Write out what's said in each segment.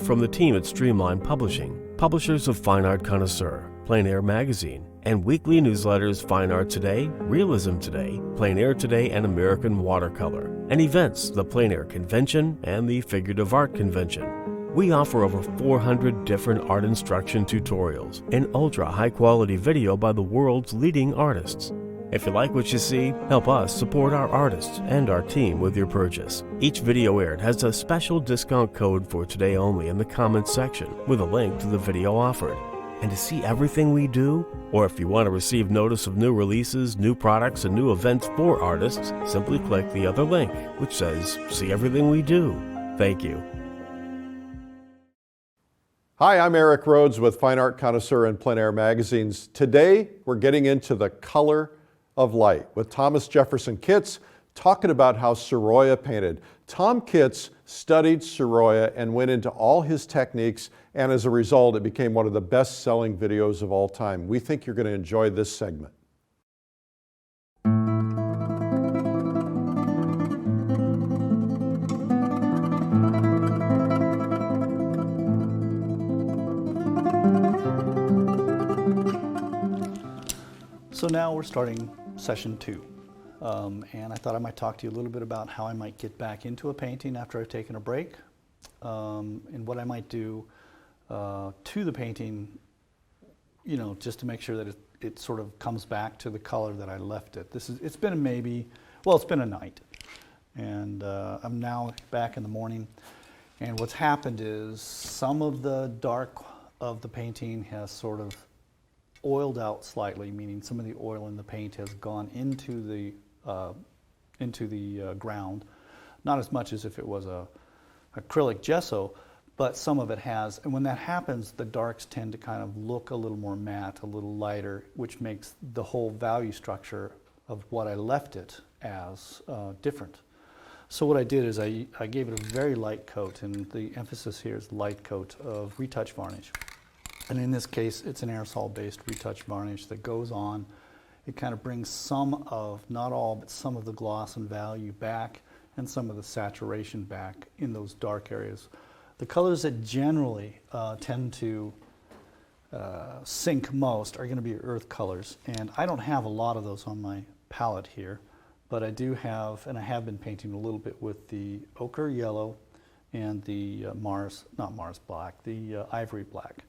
from the team at Streamline Publishing, publishers of Fine Art Connoisseur, Plein Air Magazine, and weekly newsletters Fine Art Today, Realism Today, Plein Air Today, and American Watercolor, and events, the Plein Air Convention and the Figurative Art Convention. We offer over 400 different art instruction tutorials and ultra high-quality video by the world's leading artists. If you like what you see, help us support our artists and our team with your purchase. Each video aired has a special discount code for today only in the comments section with a link to the video offered. And to see everything we do, or if you want to receive notice of new releases, new products, and new events for artists, simply click the other link, which says, "See everything we do." Thank you. Hi, I'm Eric Rhodes with Fine Art Connoisseur and Plein Air Magazines. Today, we're getting into the color of light with Thomas Jefferson Kitts, talking about how Sorolla painted. Tom Kitts studied Sorolla and went into all his techniques, and as a result, it became one of the best-selling videos of all time. We think you're going to enjoy this segment. So now we're starting session 2. And I thought I might talk to you a little bit about how I might get back into a painting after I've taken a break, and what I might do to the painting, you know, just to make sure that it sort of comes back to the color that I left it. It's been a night, and I'm now back in the morning, and what's happened is some of the dark of the painting has sort of oiled out slightly, meaning some of the oil in the paint has gone into the ground. Not as much as if it was a acrylic gesso, but some of it has. And when that happens, the darks tend to kind of look a little more matte, a little lighter, which makes the whole value structure of what I left it as different. So what I did is I gave it a very light coat, and the emphasis here is light coat of retouch varnish. And in this case, it's an aerosol-based retouch varnish that goes on. It kind of brings some of, not all, but some of the gloss and value back, and some of the saturation back in those dark areas. The colors that generally tend to sink most are going to be earth colors, and I don't have a lot of those on my palette here, but I do have, and I have been painting a little bit with the ochre yellow and the ivory black.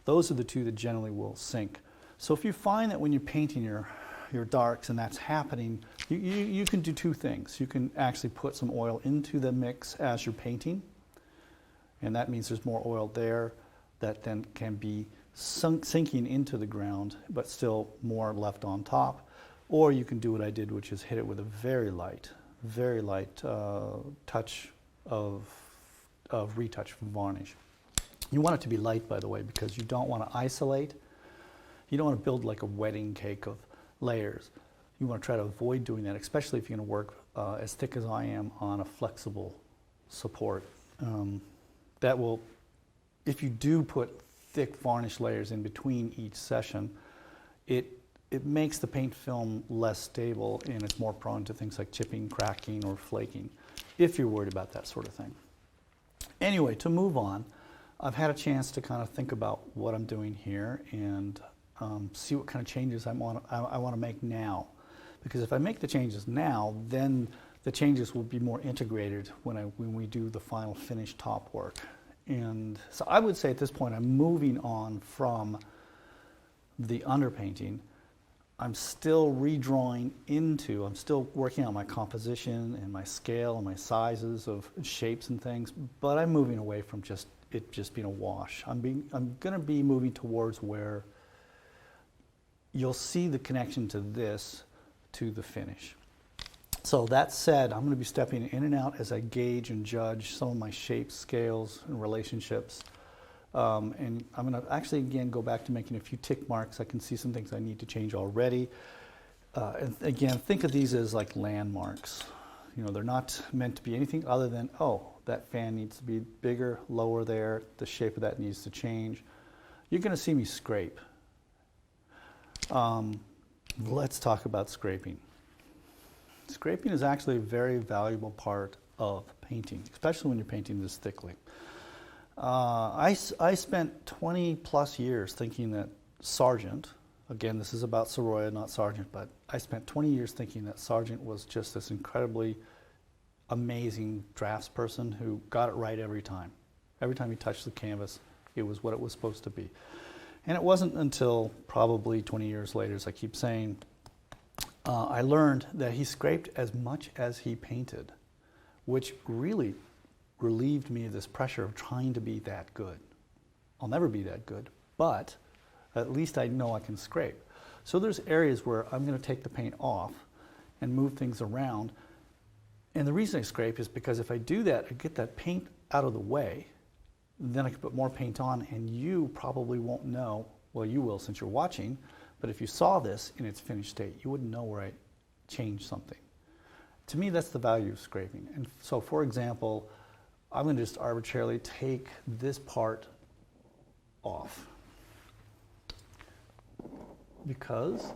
Those are the two that generally will sink. So if you find that when you're painting your darks and that's happening, you can do two things. You can actually put some oil into the mix as you're painting, and that means there's more oil there that then can be sinking into the ground, but still more left on top. Or you can do what I did, which is hit it with a very light touch of retouch from varnish. You want it to be light, by the way, because you don't want to isolate. You don't want to build like a wedding cake of layers. You want to try to avoid doing that, especially if you're going to work as thick as I am on a flexible support. That will, if you do put thick varnish layers in between each session, it makes the paint film less stable, and it's more prone to things like chipping, cracking, or flaking, if you're worried about that sort of thing. Anyway, to move on, I've had a chance to kind of think about what I'm doing here and see what kind of changes I want to make now. Because if I make the changes now, then the changes will be more integrated when we do the final finished top work. And so I would say at this point I'm moving on from the underpainting. I'm still redrawing into, I'm still working on my composition and my scale and my sizes of shapes and things, but I'm moving away from it just being a wash. I'm going to be moving towards where you'll see the connection to this to the finish. So that said, I'm going to be stepping in and out as I gauge and judge some of my shapes, scales, and relationships. And I'm going to actually again go back to making a few tick marks. I can see some things I need to change already. And again, think of these as like landmarks. You know, they're not meant to be anything other than, oh, that fan needs to be bigger, lower there, the shape of that needs to change. You're going to see me scrape. Let's talk about scraping. Scraping is actually a very valuable part of painting, especially when you're painting this thickly. I spent 20 plus years thinking that Sargent, again, this is about Sorolla, not Sargent, but I spent 20 years thinking that Sargent was just this incredibly amazing draftsperson who got it right every time. Every time he touched the canvas, it was what it was supposed to be. And it wasn't until probably 20 years later, as I keep saying, I learned that he scraped as much as he painted, which really relieved me of this pressure of trying to be that good. I'll never be that good, but at least I know I can scrape. So there's areas where I'm going to take the paint off and move things around. And the reason I scrape is because if I do that, I get that paint out of the way, then I can put more paint on, and you probably won't know, well, you will since you're watching, but if you saw this in its finished state, you wouldn't know where I changed something. To me, that's the value of scraping. And so, for example, I'm going to just arbitrarily take this part off because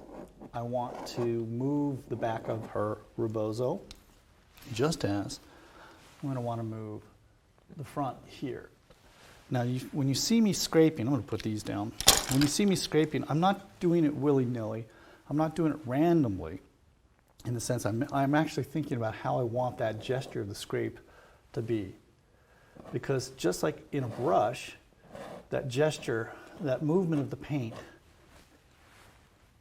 I want to move the back of her rebozo, just as I'm going to want to move the front here. Now, when you see me scraping, I'm going to put these down. When you see me scraping, I'm not doing it willy-nilly. I'm not doing it randomly. In the sense, I'm actually thinking about how I want that gesture of the scrape to be. Because just like in a brush, that gesture, that movement of the paint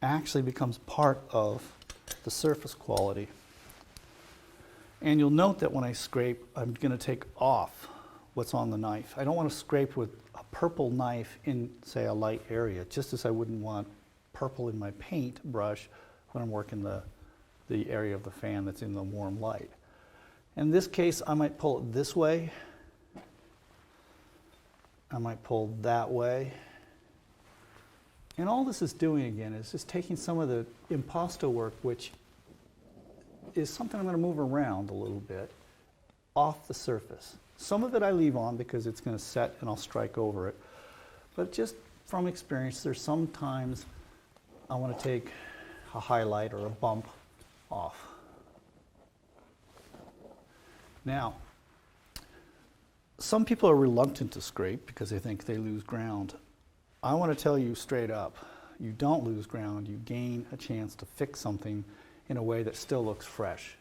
actually becomes part of the surface quality. And you'll note that when I scrape, I'm going to take off what's on the knife. I don't want to scrape with a purple knife in, say, a light area, just as I wouldn't want purple in my paint brush when I'm working the area of the fan that's in the warm light. In this case, I might pull it this way. I might pull that way. And all this is doing, again, is just taking some of the impasto work, which is something I'm going to move around a little bit, off the surface. Some of it I leave on because it's going to set and I'll strike over it. But just from experience, there's sometimes I want to take a highlight or a bump off. Now, some people are reluctant to scrape because they think they lose ground. I want to tell you straight up, you don't lose ground, you gain a chance to fix something in a way that still looks fresh.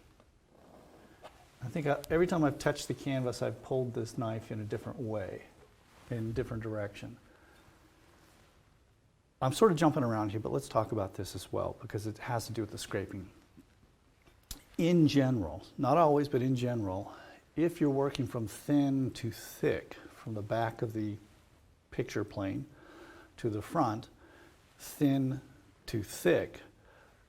I think every time I've touched the canvas, I've pulled this knife in a different way, in a different direction. I'm sort of jumping around here, but let's talk about this as well, because it has to do with the scraping. In general, not always, but in general, if you're working from thin to thick, from the back of the picture plane to the front, thin to thick,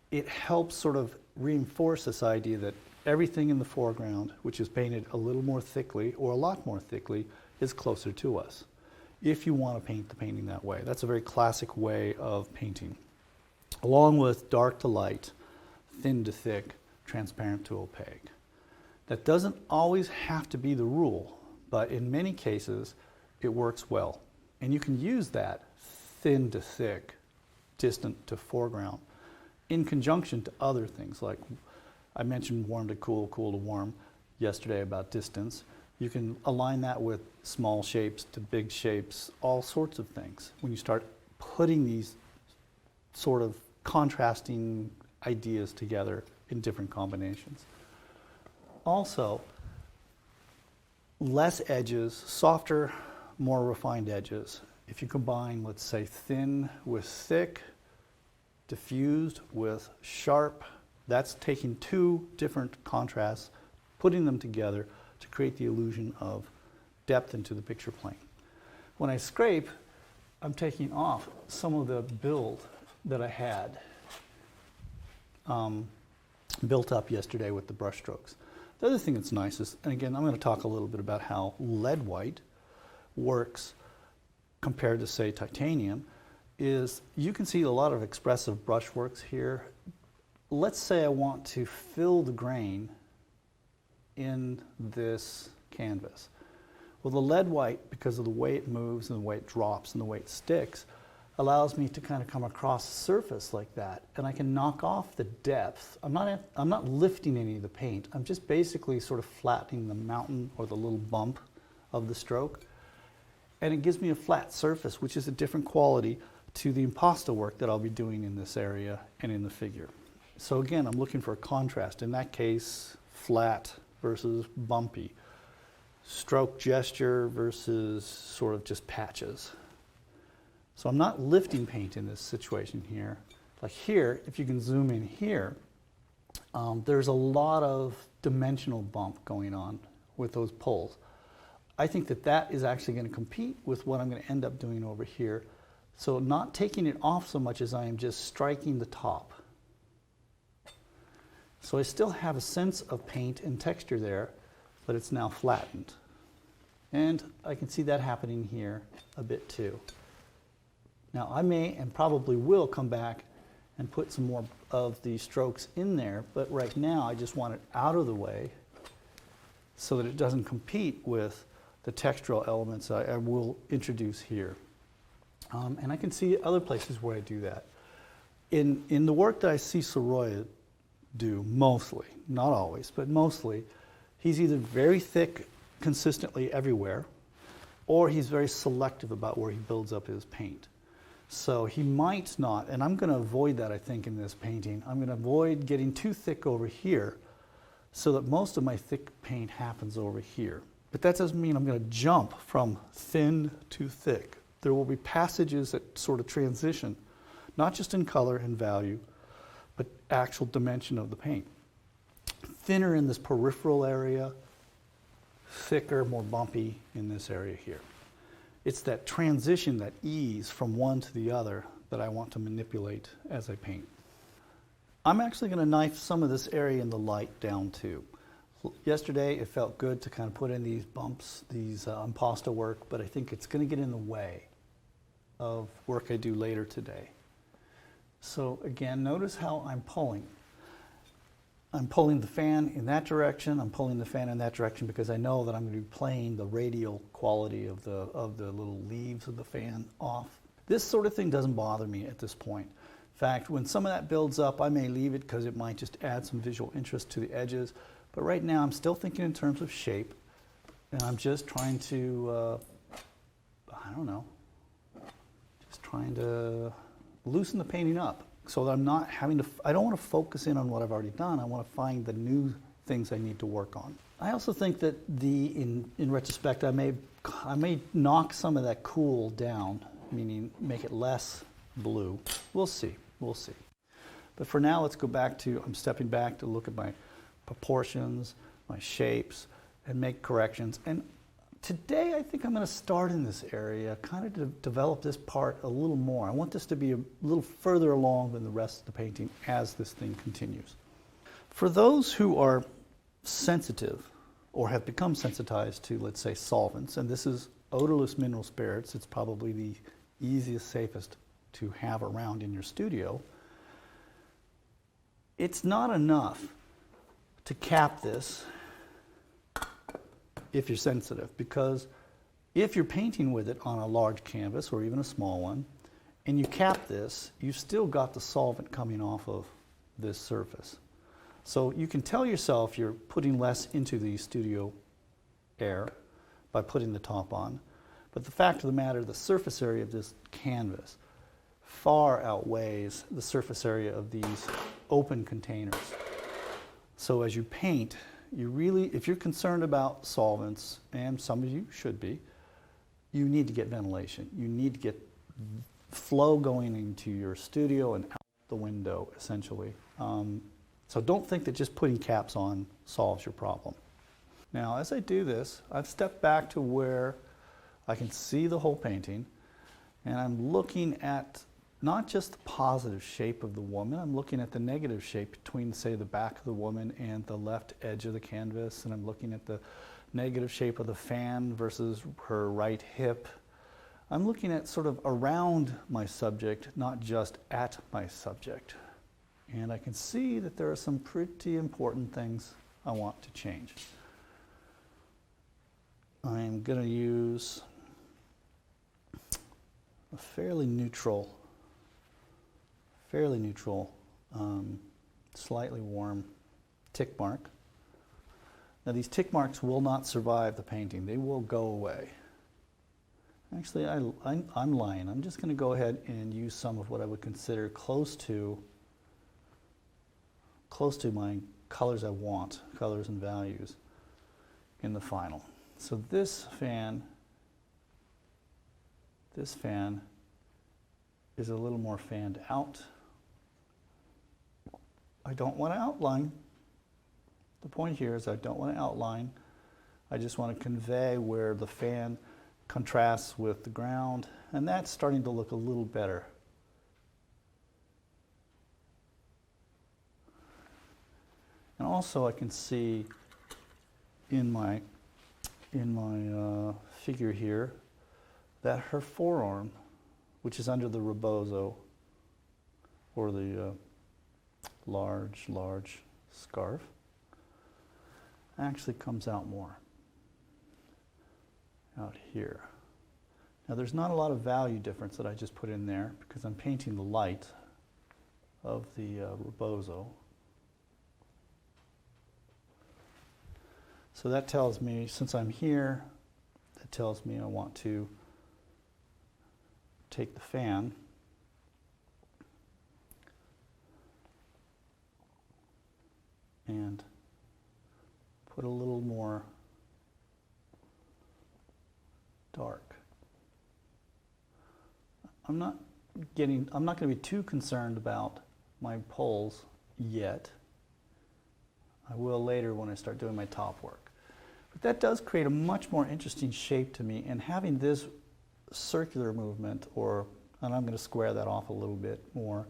it helps sort of reinforce this idea that everything in the foreground, which is painted a little more thickly or a lot more thickly, is closer to us, if you want to paint the painting that way. That's a very classic way of painting. Along with dark to light, thin to thick, transparent to opaque. That doesn't always have to be the rule, but in many cases, it works well. And you can use that thin to thick, distant to foreground, in conjunction to other things like I mentioned warm to cool, cool to warm yesterday about distance. You can align that with small shapes to big shapes, all sorts of things. When you start putting these sort of contrasting ideas together in different combinations. Also, less edges, softer, more refined edges. If you combine, let's say, thin with thick, diffused with sharp, that's taking two different contrasts, putting them together to create the illusion of depth into the picture plane. When I scrape, I'm taking off some of the build that I had built up yesterday with the brush strokes. The other thing that's nice is, and again, I'm going to talk a little bit about how lead white works compared to, say, titanium, is you can see a lot of expressive brushworks here. Let's say I want to fill the grain in this canvas. Well, the lead white, because of the way it moves and the way it drops and the way it sticks, allows me to kind of come across the surface like that, and I can knock off the depth. I'm not lifting any of the paint. I'm just basically sort of flattening the mountain or the little bump of the stroke. and it gives me a flat surface, which is a different quality to the impasto work that I'll be doing in this area and in the figure. So again, I'm looking for a contrast. In that case, flat versus bumpy. Stroke gesture versus sort of just patches. So I'm not lifting paint in this situation here. Like here, if you can zoom in here, there's a lot of dimensional bump going on with those pulls. I think that that is actually going to compete with what I'm going to end up doing over here. So not taking it off so much as I am just striking the top. So I still have a sense of paint and texture there, but it's now flattened. And I can see that happening here a bit too. Now I may and probably will come back and put some more of the strokes in there, but right now I just want it out of the way so that it doesn't compete with the textural elements I will introduce here. And I can see other places where I do that. In the work that I see Sorolla do, mostly, not always, but mostly, he's either very thick consistently everywhere, or he's very selective about where he builds up his paint. So he might not, and I'm going to avoid that, I think, in this painting. I'm going to avoid getting too thick over here so that most of my thick paint happens over here. But that doesn't mean I'm going to jump from thin to thick. There will be passages that sort of transition, not just in color and value, but actual dimension of the paint. Thinner in this peripheral area, thicker, more bumpy in this area here. It's that transition, that ease from one to the other that I want to manipulate as I paint. I'm actually going to knife some of this area in the light down too. Yesterday it felt good to kind of put in these bumps, these impasto work, but I think it's going to get in the way of work I do later today. So again, notice how I'm pulling. I'm pulling the fan in that direction, I'm pulling the fan in that direction because I know that I'm going to be playing the radial quality of the little leaves of the fan off. This sort of thing doesn't bother me at this point. In fact, when some of that builds up, I may leave it because it might just add some visual interest to the edges. But right now, I'm still thinking in terms of shape, and I'm just trying to, I don't know, just trying to loosen the painting up so that I'm not having to, I don't want to focus in on what I've already done. I want to find the new things I need to work on. I also think that in retrospect, I may knock some of that cool down, meaning make it less blue. We'll see, we'll see. But for now, let's go back to, I'm stepping back to look at my proportions, my shapes, and make corrections. And today I think I'm going to start in this area, kind of to develop this part a little more. I want this to be a little further along than the rest of the painting as this thing continues. For those who are sensitive or have become sensitized to, let's say, solvents, and this is odorless mineral spirits, it's probably the easiest, safest to have around in your studio. It's not enough to cap this if you're sensitive, because if you're painting with it on a large canvas or even a small one, and you cap this, you've still got the solvent coming off of this surface. So you can tell yourself you're putting less into the studio air by putting the top on, but the fact of the matter, the surface area of this canvas far outweighs the surface area of these open containers. So as you paint, you really, if you're concerned about solvents, and some of you should be, you need to get ventilation. You need to get flow going into your studio and out the window, essentially. So don't think that just putting caps on solves your problem. Now, as I do this, I've stepped back to where I can see the whole painting, and I'm looking at not just the positive shape of the woman, I'm looking at the negative shape between, say, the back of the woman and the left edge of the canvas, and I'm looking at the negative shape of the fan versus her right hip. I'm looking at sort of around my subject, not just at my subject. And I can see that there are some pretty important things I want to change. I'm going to use a fairly neutral, slightly warm tick mark. Now these tick marks will not survive the painting. They will go away. Actually, I'm lying. I'm just going to go ahead and use some of what I would consider close to my colors I want, colors and values in the final. So this fan is a little more fanned out. I don't want to outline. The point here is I don't want to outline. I just want to convey where the fan contrasts with the ground, and that's starting to look a little better. And also I can see in my figure here that her forearm, which is under the rebozo, or the large scarf, actually comes out more out here. Now there's not a lot of value difference that I just put in there because I'm painting the light of the rebozo. So that tells me, since I'm here, that tells me I want to take the fan and put a little more dark. I'm not going to be too concerned about my poles yet. I will later when I start doing my top work. But that does create a much more interesting shape to me, and having this circular movement, and I'm going to square that off a little bit more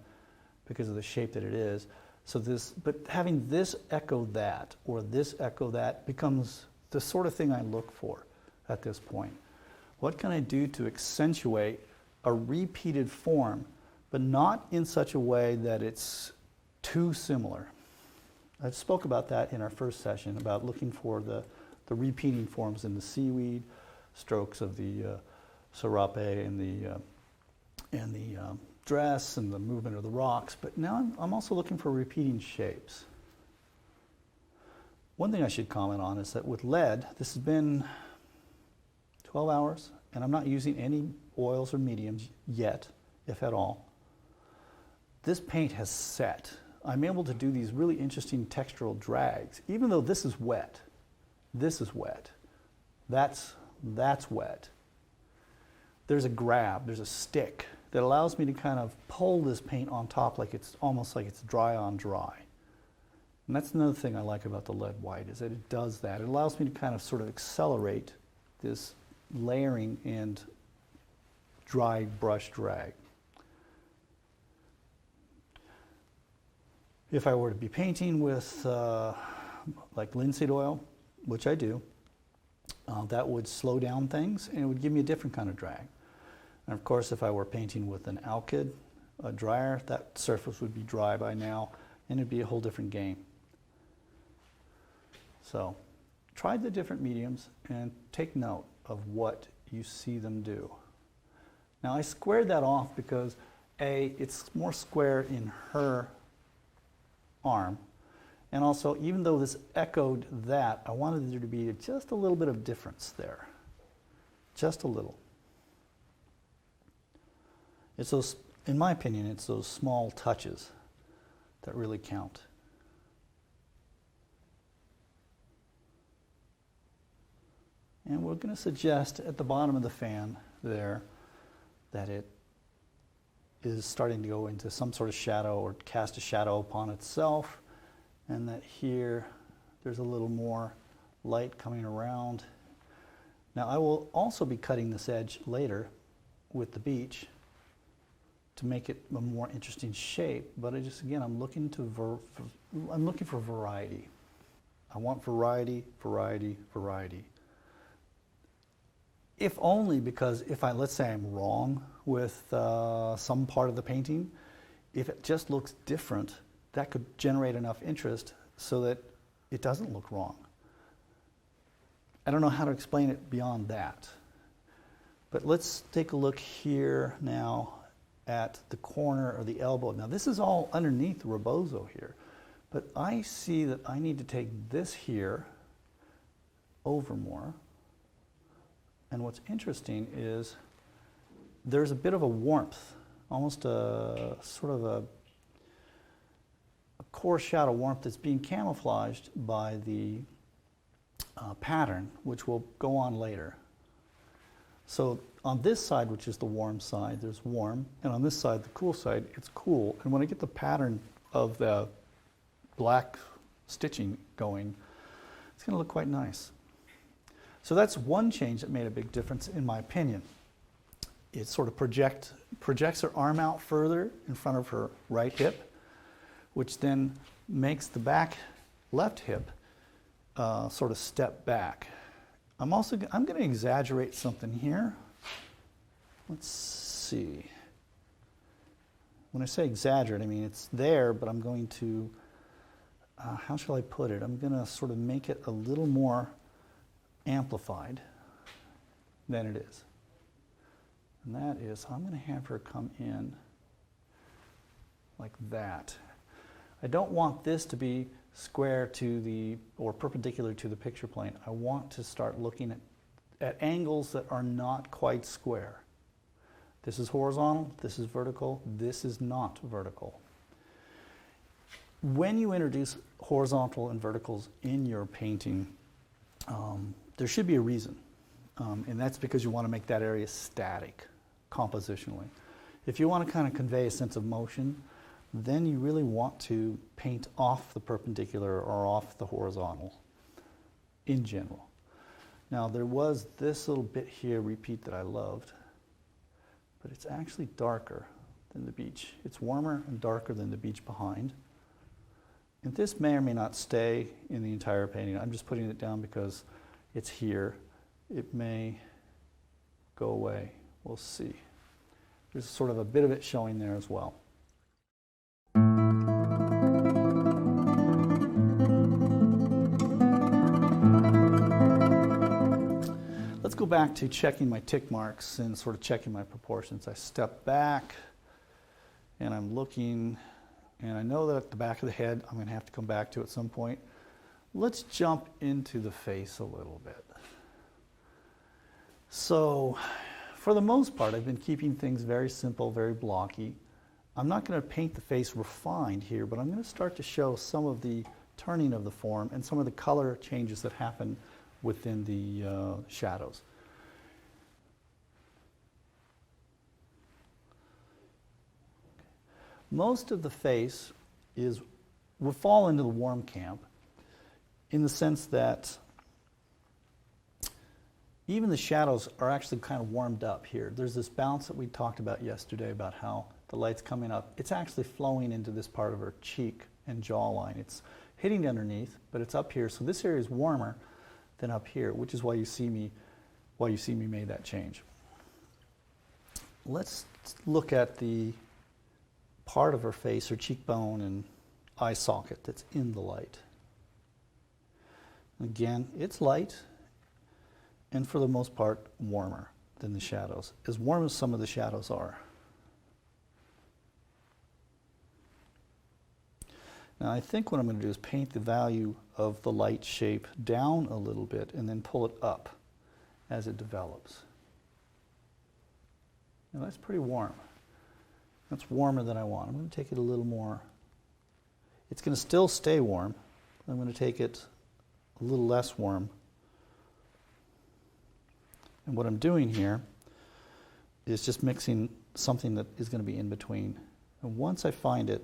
because of the shape that it is. So but having this echo that, or this echo that, becomes the sort of thing I look for at this point. What can I do to accentuate a repeated form, but not in such a way that it's too similar? I spoke about that in our first session, about looking for the repeating forms in the seaweed, strokes of the serape and the dress and the movement of the rocks, but now I'm also looking for repeating shapes. One thing I should comment on is that with lead, this has been 12 hours, and I'm not using any oils or mediums yet, if at all. This paint has set. I'm able to do these really interesting textural drags, even though this is wet. This is wet. That's wet. There's a grab, there's a stick that allows me to kind of pull this paint on top like it's almost like it's dry on dry. And that's another thing I like about the lead white, is that it does that. It allows me to kind of sort of accelerate this layering and dry brush drag. If I were to be painting with like linseed oil, which I do, that would slow down things and it would give me a different kind of drag. And of course, if I were painting with an alkyd, a dryer, that surface would be dry by now and it'd be a whole different game. So try the different mediums and take note of what you see them do. Now I squared that off because it's more square in her arm, and also even though this echoed that, I wanted there to be just a little bit of difference there. Just a little. It's those, in my opinion, it's those small touches that really count. And we're going to suggest at the bottom of the fan there that it is starting to go into some sort of shadow or cast a shadow upon itself, and that here there's a little more light coming around. Now I will also be cutting this edge later with the beach to make it a more interesting shape, but I'm looking for variety. I want variety, variety, variety. If only because let's say I'm wrong with some part of the painting, if it just looks different, that could generate enough interest so that it doesn't look wrong. I don't know how to explain it beyond that. But let's take a look here now at the corner or the elbow. Now this is all underneath the rebozo here, but I see that I need to take this here over more. And what's interesting is there's a bit of a warmth, almost a sort of a core shadow warmth that's being camouflaged by the pattern, which will go on later. So on this side, which is the warm side, there's warm, and on this side, the cool side, it's cool. And when I get the pattern of the black stitching going, it's going to look quite nice. So that's one change that made a big difference, in my opinion. It sort of projects her arm out further in front of her right hip, which then makes the back left hip sort of step back. I'm going to exaggerate something here. Let's see. When I say exaggerate, I mean it's there, but I'm going to, how shall I put it? I'm going to sort of make it a little more amplified than it is. And that is, I'm going to have her come in like that. I don't want this to be square to the, or perpendicular to the picture plane. I want to start looking at angles that are not quite square. This is horizontal, this is vertical, this is not vertical. When you introduce horizontal and verticals in your painting, there should be a reason. And that's because you want to make that area static, compositionally. If you want to kind of convey a sense of motion, then you really want to paint off the perpendicular or off the horizontal in general. Now there was this little bit here, repeat, that I loved, but it's actually darker than the beach. It's warmer and darker than the beach behind. And this may or may not stay in the entire painting. I'm just putting it down because it's here. It may go away. We'll see. There's sort of a bit of it showing there as well. Let's go back to checking my tick marks and sort of checking my proportions. I step back and I'm looking, and I know that at the back of the head I'm going to have to come back to at some point. Let's jump into the face a little bit. So for the most part, I've been keeping things very simple, very blocky. I'm not going to paint the face refined here, but I'm going to start to show some of the turning of the form and some of the color changes that happen within the shadows. Most of the face will fall into the warm camp in the sense that even the shadows are actually kind of warmed up here. There's this bounce that we talked about yesterday about how the light's coming up. It's actually flowing into this part of her cheek and jawline. It's hitting underneath, but it's up here. So this area is warmer than up here, which is why you see me made that change. Let's look at the part of her face, her cheekbone and eye socket that's in the light. Again, it's light, and for the most part, warmer than the shadows, as warm as some of the shadows are. Now I think what I'm going to do is paint the value of the light shape down a little bit and then pull it up as it develops. Now that's pretty warm. That's warmer than I want. I'm going to take it a little more. It's going to still stay warm. I'm going to take it a little less warm. And what I'm doing here is just mixing something that is going to be in between. And once I find it,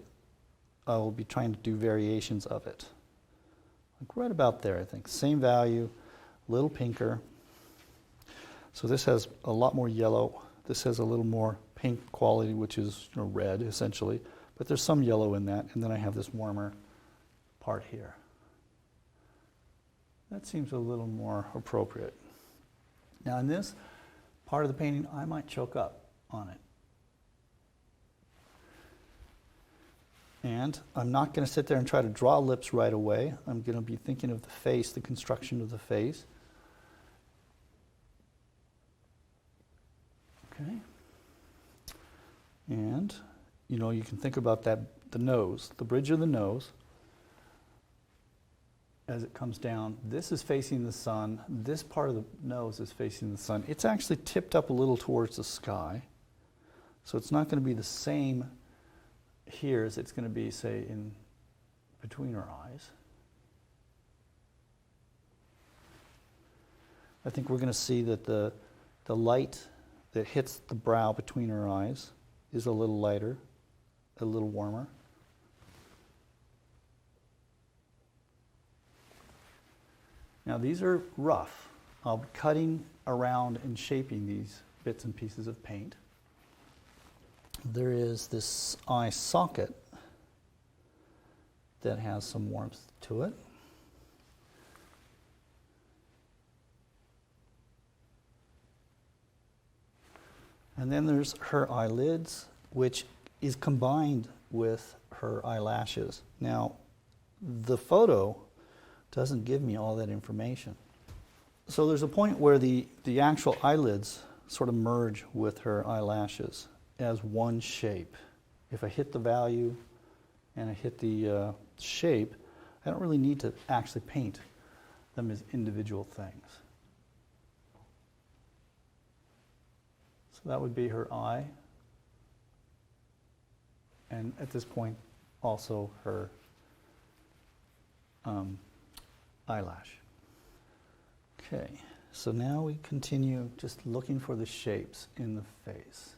I will be trying to do variations of it. Like right about there, I think. Same value, a little pinker. So this has a lot more yellow. This has a little more pink quality, which is red, essentially. But there's some yellow in that. And then I have this warmer part here. That seems a little more appropriate. Now in this part of the painting, I might choke up on it. And I'm not going to sit there and try to draw lips right away. I'm going to be thinking of the face, the construction of the face. Okay. And, you can think about that, the nose, the bridge of the nose. As it comes down, this is facing the sun. This part of the nose is facing the sun. It's actually tipped up a little towards the sky. So it's not going to be the same here as it's going to be, say, in between her eyes. I think we're going to see that the light that hits the brow between her eyes is a little lighter, a little warmer. Now these are rough. I'll be cutting around and shaping these bits and pieces of paint. There is this eye socket that has some warmth to it. And then there's her eyelids, which is combined with her eyelashes. Now, the photo doesn't give me all that information. So there's a point where the actual eyelids sort of merge with her eyelashes as one shape. If I hit the value and I hit the shape, I don't really need to actually paint them as individual things. So that would be her eye, and at this point also her eyelash. Okay, so now we continue just looking for the shapes in the face.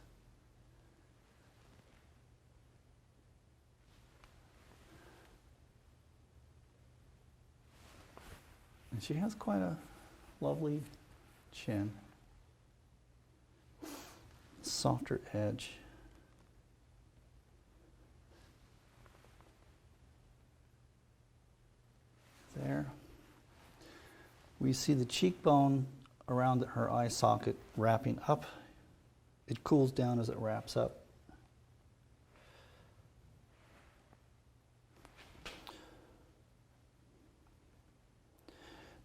And she has quite a lovely chin, softer edge. There. We see the cheekbone around her eye socket wrapping up. It cools down as it wraps up.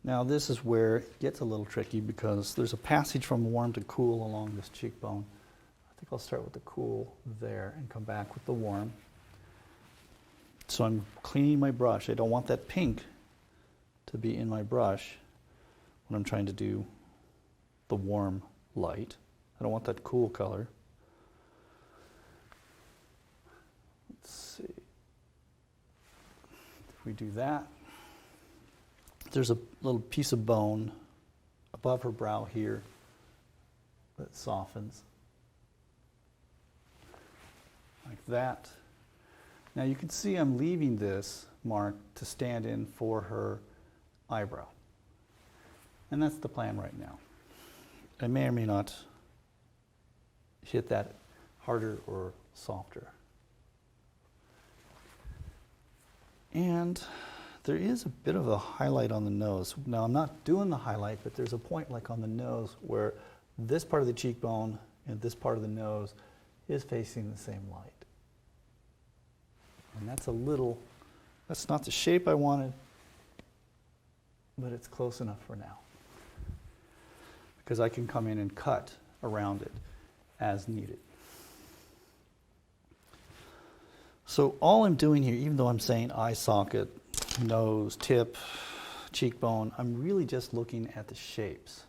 Now this is where it gets a little tricky because there's a passage from warm to cool along this cheekbone. I think I'll start with the cool there and come back with the warm. So I'm cleaning my brush. I don't want that pink to be in my brush when I'm trying to do the warm light. I don't want that cool color. Let's see. If we do that, there's a little piece of bone above her brow here that softens. Like that. Now you can see I'm leaving this mark to stand in for her eyebrow. And that's the plan right now. I may or may not hit that harder or softer. And there is a bit of a highlight on the nose. Now I'm not doing the highlight, but there's a point like on the nose where this part of the cheekbone and this part of the nose is facing the same light. And that's a little, that's not the shape I wanted, but it's close enough for now. Because I can come in and cut around it as needed. So all I'm doing here, even though I'm saying eye socket, nose, tip, cheekbone, I'm really just looking at the shapes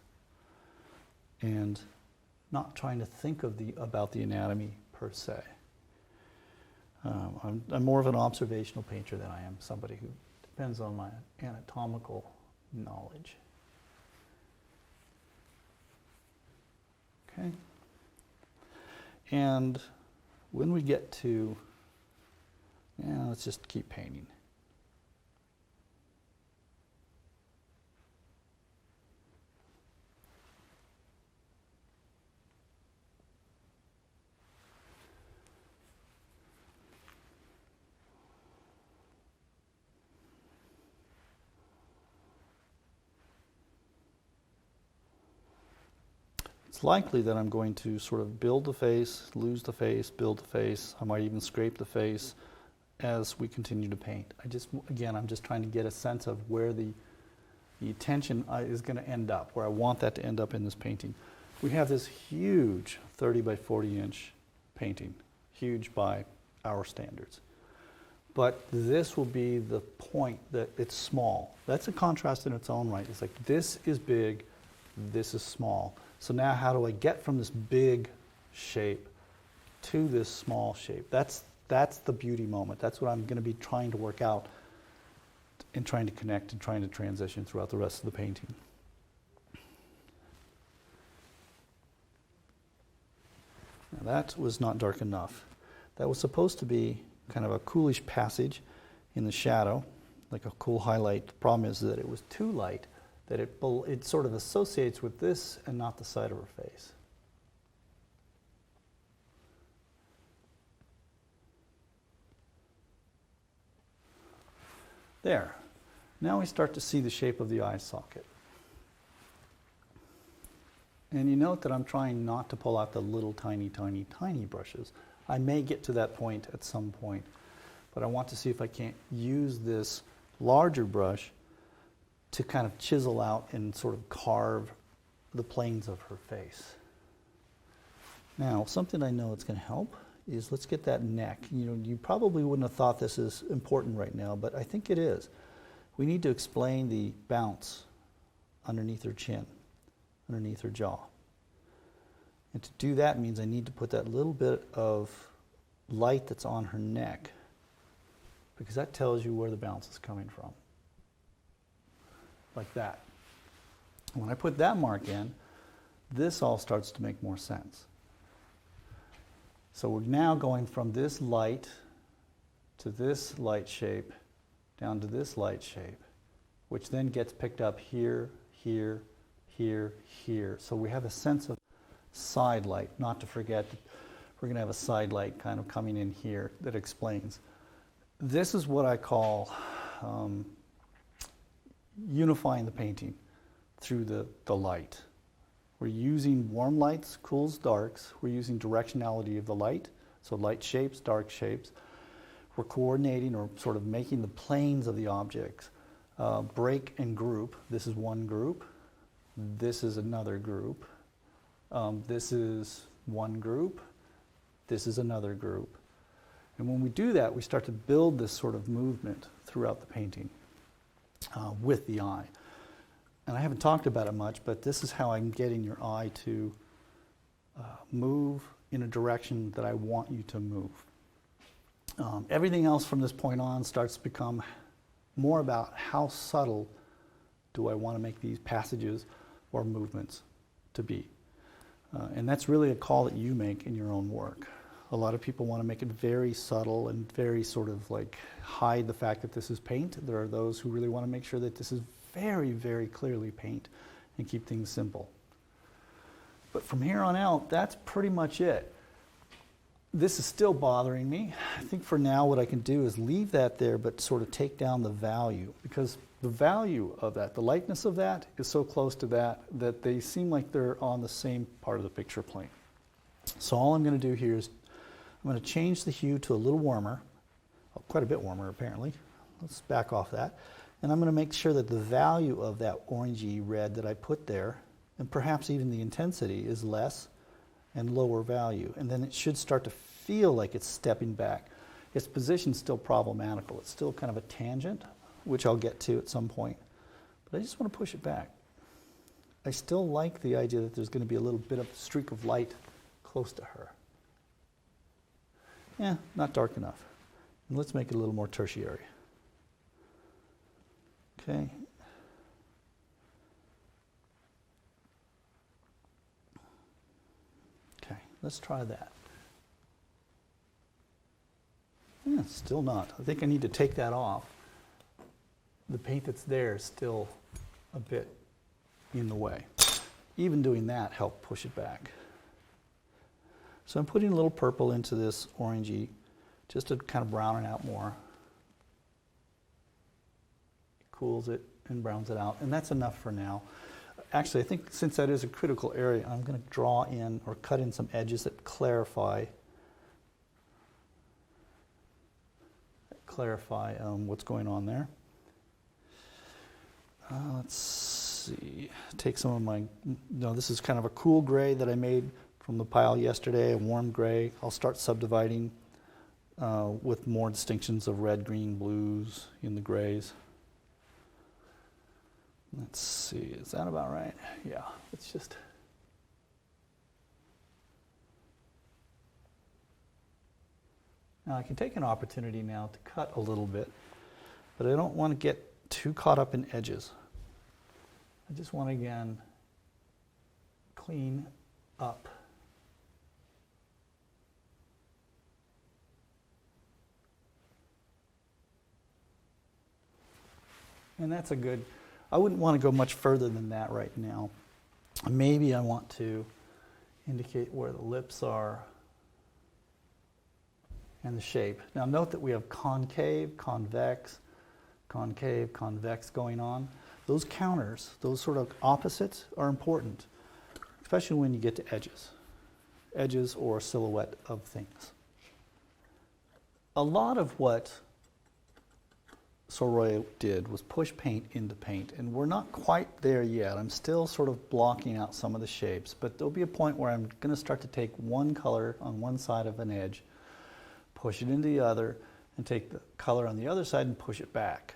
and not trying to think about the anatomy per se. I'm more of an observational painter than I am somebody who depends on my anatomical knowledge. Okay. And when we get to, let's just keep painting. It's likely that I'm going to sort of build the face, lose the face, build the face. I might even scrape the face as we continue to paint. I'm just trying to get a sense of where the attention is going to end up, where I want that to end up in this painting. We have this huge 30 by 40 inch painting, huge by our standards. But this will be the point that it's small. That's a contrast in its own right. It's like this is big, this is small. So now how do I get from this big shape to this small shape. That's the beauty moment. That's what I'm going to be trying to work out and trying to connect and trying to transition throughout the rest of the painting. Now that was not dark enough. That was supposed to be kind of a coolish passage in the shadow, like a cool highlight. The problem is that it was too light, that it sort of associates with this and not the side of her face. There. Now we start to see the shape of the eye socket. And you note that I'm trying not to pull out the little tiny, tiny, tiny brushes. I may get to that point at some point, but I want to see if I can't use this larger brush to kind of chisel out and sort of carve the planes of her face. Now, something I know that's going to help is let's get that neck. You know, you probably wouldn't have thought this is important right now, but I think it is. We need to explain the bounce underneath her chin, underneath her jaw. And to do that means I need to put that little bit of light that's on her neck, because that tells you where the bounce is coming from. Like that. When I put that mark in, this all starts to make more sense. So we're now going from this light to this light shape down to this light shape, which then gets picked up here, here, here, here. So we have a sense of side light, not to forget that we're going to have a side light kind of coming in here that explains. This is what I call unifying the painting through the light. We're using warm lights, cools, darks. We're using directionality of the light, so light shapes, dark shapes. We're coordinating or sort of making the planes of the objects break and group. This is one group. This is another group. This is one group. This is another group. And when we do that, we start to build this sort of movement throughout the painting with the eye. And I haven't talked about it much, but this is how I'm getting your eye to move in a direction that I want you to move. Everything else from this point on starts to become more about how subtle do I want to make these passages or movements to be. And that's really a call that you make in your own work. A lot of people want to make it very subtle and very sort of like hide the fact that this is paint. There are those who really want to make sure that this is very, very clearly paint and keep things simple. But from here on out, that's pretty much it. This is still bothering me. I think for now what I can do is leave that there but sort of take down the value, because the value of that, the lightness of that is so close to that that they seem like they're on the same part of the picture plane. So all I'm going to do here is I'm going to change the hue to a little warmer, quite a bit warmer apparently. Let's back off that. And I'm going to make sure that the value of that orangey red that I put there, and perhaps even the intensity, is less and lower value. And then it should start to feel like it's stepping back. Its position's still problematical. It's still kind of a tangent, which I'll get to at some point. But I just want to push it back. I still like the idea that there's going to be a little bit of a streak of light close to her. Yeah, not dark enough. And let's make it a little more tertiary. Okay. Okay, let's try that. Yeah, still not. I think I need to take that off. The paint that's there is still a bit in the way. Even doing that helped push it back. So I'm putting a little purple into this orangey just to kind of brown it out more. Cools it and browns it out, and that's enough for now. Actually, I think since that is a critical area, I'm going to draw in or cut in some edges that clarify what's going on there. Let's see. Take some of my, this is kind of a cool gray that I made from the pile yesterday, a warm gray. I'll start subdividing with more distinctions of red, green, blues in the grays. Let's see, is that about right? Yeah, it's just. Now I can take an opportunity now to cut a little bit, but I don't want to get too caught up in edges. I just want to, again, clean up. And that's a good, I wouldn't want to go much further than that right now. Maybe I want to indicate where the lips are and the shape. Now note that we have concave, convex going on. Those counters, those sort of opposites are important, especially when you get to edges or silhouette of things. A lot of what Sorolla did was push paint into paint, and we're not quite there yet. I'm still sort of blocking out some of the shapes, but there'll be a point where I'm going to start to take one color on one side of an edge, push it into the other, and take the color on the other side and push it back.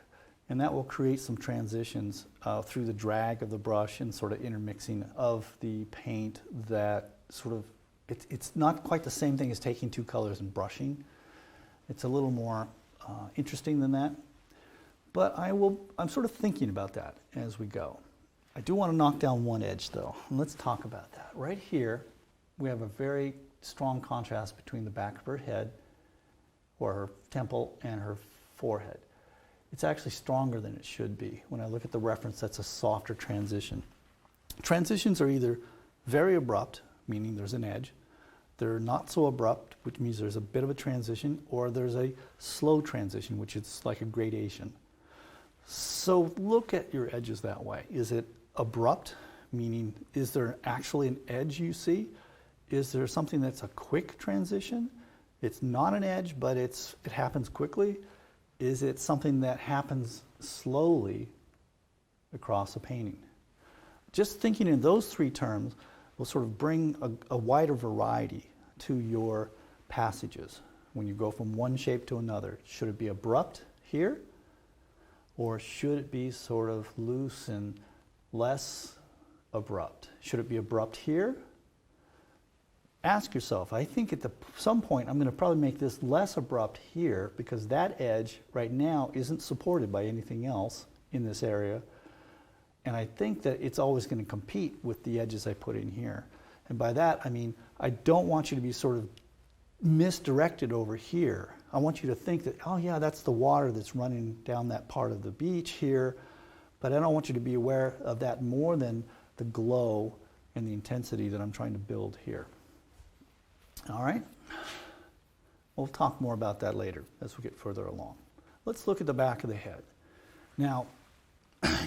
And that will create some transitions through the drag of the brush and sort of intermixing of the paint that sort of, it's not quite the same thing as taking two colors and brushing. It's a little more interesting than that. But I'm sort of thinking about that as we go. I do want to knock down one edge though, and let's talk about that. Right here, we have a very strong contrast between the back of her head, or her temple, and her forehead. It's actually stronger than it should be. When I look at the reference, that's a softer transition. Transitions are either very abrupt, meaning there's an edge, they're not so abrupt, which means there's a bit of a transition, or there's a slow transition, which is like a gradation. So look at your edges that way. Is it abrupt, meaning is there actually an edge you see? Is there something that's a quick transition? It's not an edge, but it happens quickly. Is it something that happens slowly across a painting? Just thinking in those three terms will sort of bring a wider variety to your passages when you go from one shape to another. Should it be abrupt here? Or should it be sort of loose and less abrupt? Should it be abrupt here? Ask yourself. I think at some point I'm going to probably make this less abrupt here because that edge right now isn't supported by anything else in this area. And I think that it's always going to compete with the edges I put in here. And by that, I mean, I don't want you to be sort of misdirected over here. I want you to think that, oh yeah, that's the water that's running down that part of the beach here, but I don't want you to be aware of that more than the glow and the intensity that I'm trying to build here. All right? We'll talk more about that later as we get further along. Let's look at the back of the head. Now,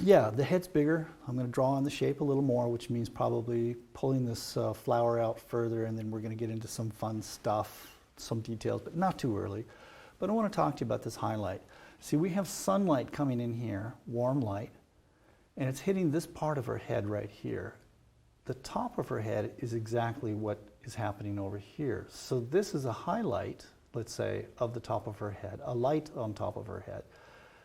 yeah, the head's bigger. I'm going to draw on the shape a little more, which means probably pulling this flower out further, and then we're going to get into some fun stuff, some details, but not too early. But I want to talk to you about this highlight. See, we have sunlight coming in here, warm light, and it's hitting this part of her head right here. The top of her head is exactly what is happening over here. So this is a highlight, let's say, of the top of her head, a light on top of her head,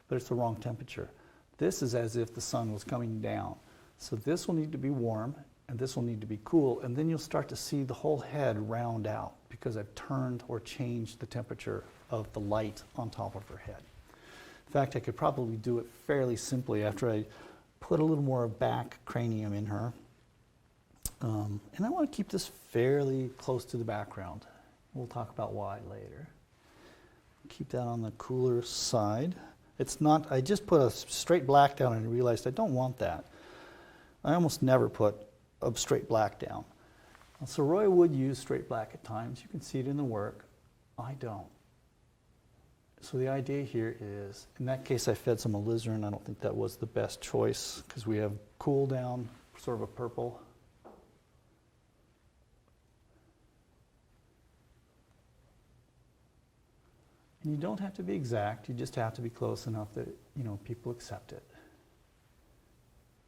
but it's the wrong temperature. This is as if the sun was coming down. So this will need to be warm, and this will need to be cool, and then you'll start to see the whole head round out because I've turned or changed the temperature of the light on top of her head. In fact, I could probably do it fairly simply after I put a little more back cranium in her. And I want to keep this fairly close to the background. We'll talk about why later. Keep that on the cooler side. It's not, I just put a straight black down and realized I don't want that. I almost never put a straight black down. Sorolla would use straight black at times. You can see it in the work. I don't. So the idea here is, in that case I fed some alizarin. I don't think that was the best choice because we have cool down, sort of a purple. And you don't have to be exact, you just have to be close enough that, you know, people accept it.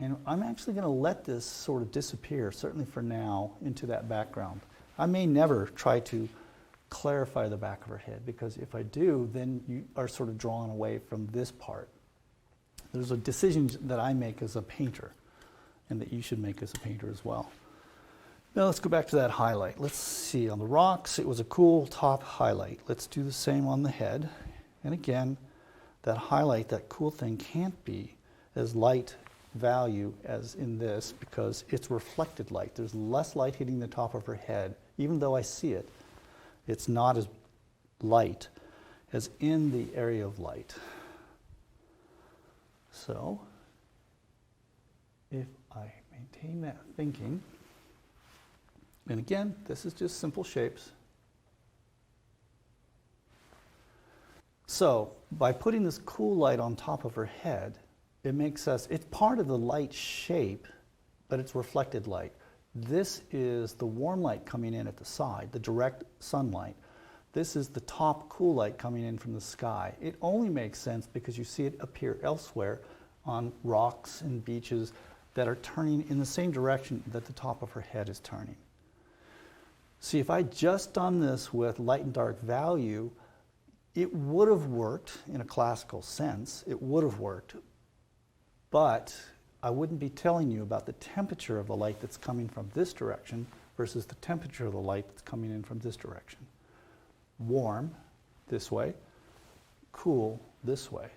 And I'm actually going to let this sort of disappear, certainly for now, into that background. I may never try to clarify the back of her head, because if I do, then you are sort of drawn away from this part. There's a decision that I make as a painter, and that you should make as a painter as well. Now let's go back to that highlight. Let's see, on the rocks, it was a cool top highlight. Let's do the same on the head. And again, that highlight, that cool thing can't be as light value as in this because it's reflected light. There's less light hitting the top of her head. Even though I see it, it's not as light as in the area of light. So, if I maintain that thinking, and again, this is just simple shapes. So, by putting this cool light on top of her head, it makes us, it's part of the light shape, but it's reflected light. This is the warm light coming in at the side, the direct sunlight. This is the top cool light coming in from the sky. It only makes sense because you see it appear elsewhere on rocks and beaches that are turning in the same direction that the top of her head is turning. See, if I just done this with light and dark value, it would have worked in a classical sense. It would have worked, but I wouldn't be telling you about the temperature of the light that's coming from this direction versus the temperature of the light that's coming in from this direction. Warm this way, cool this way.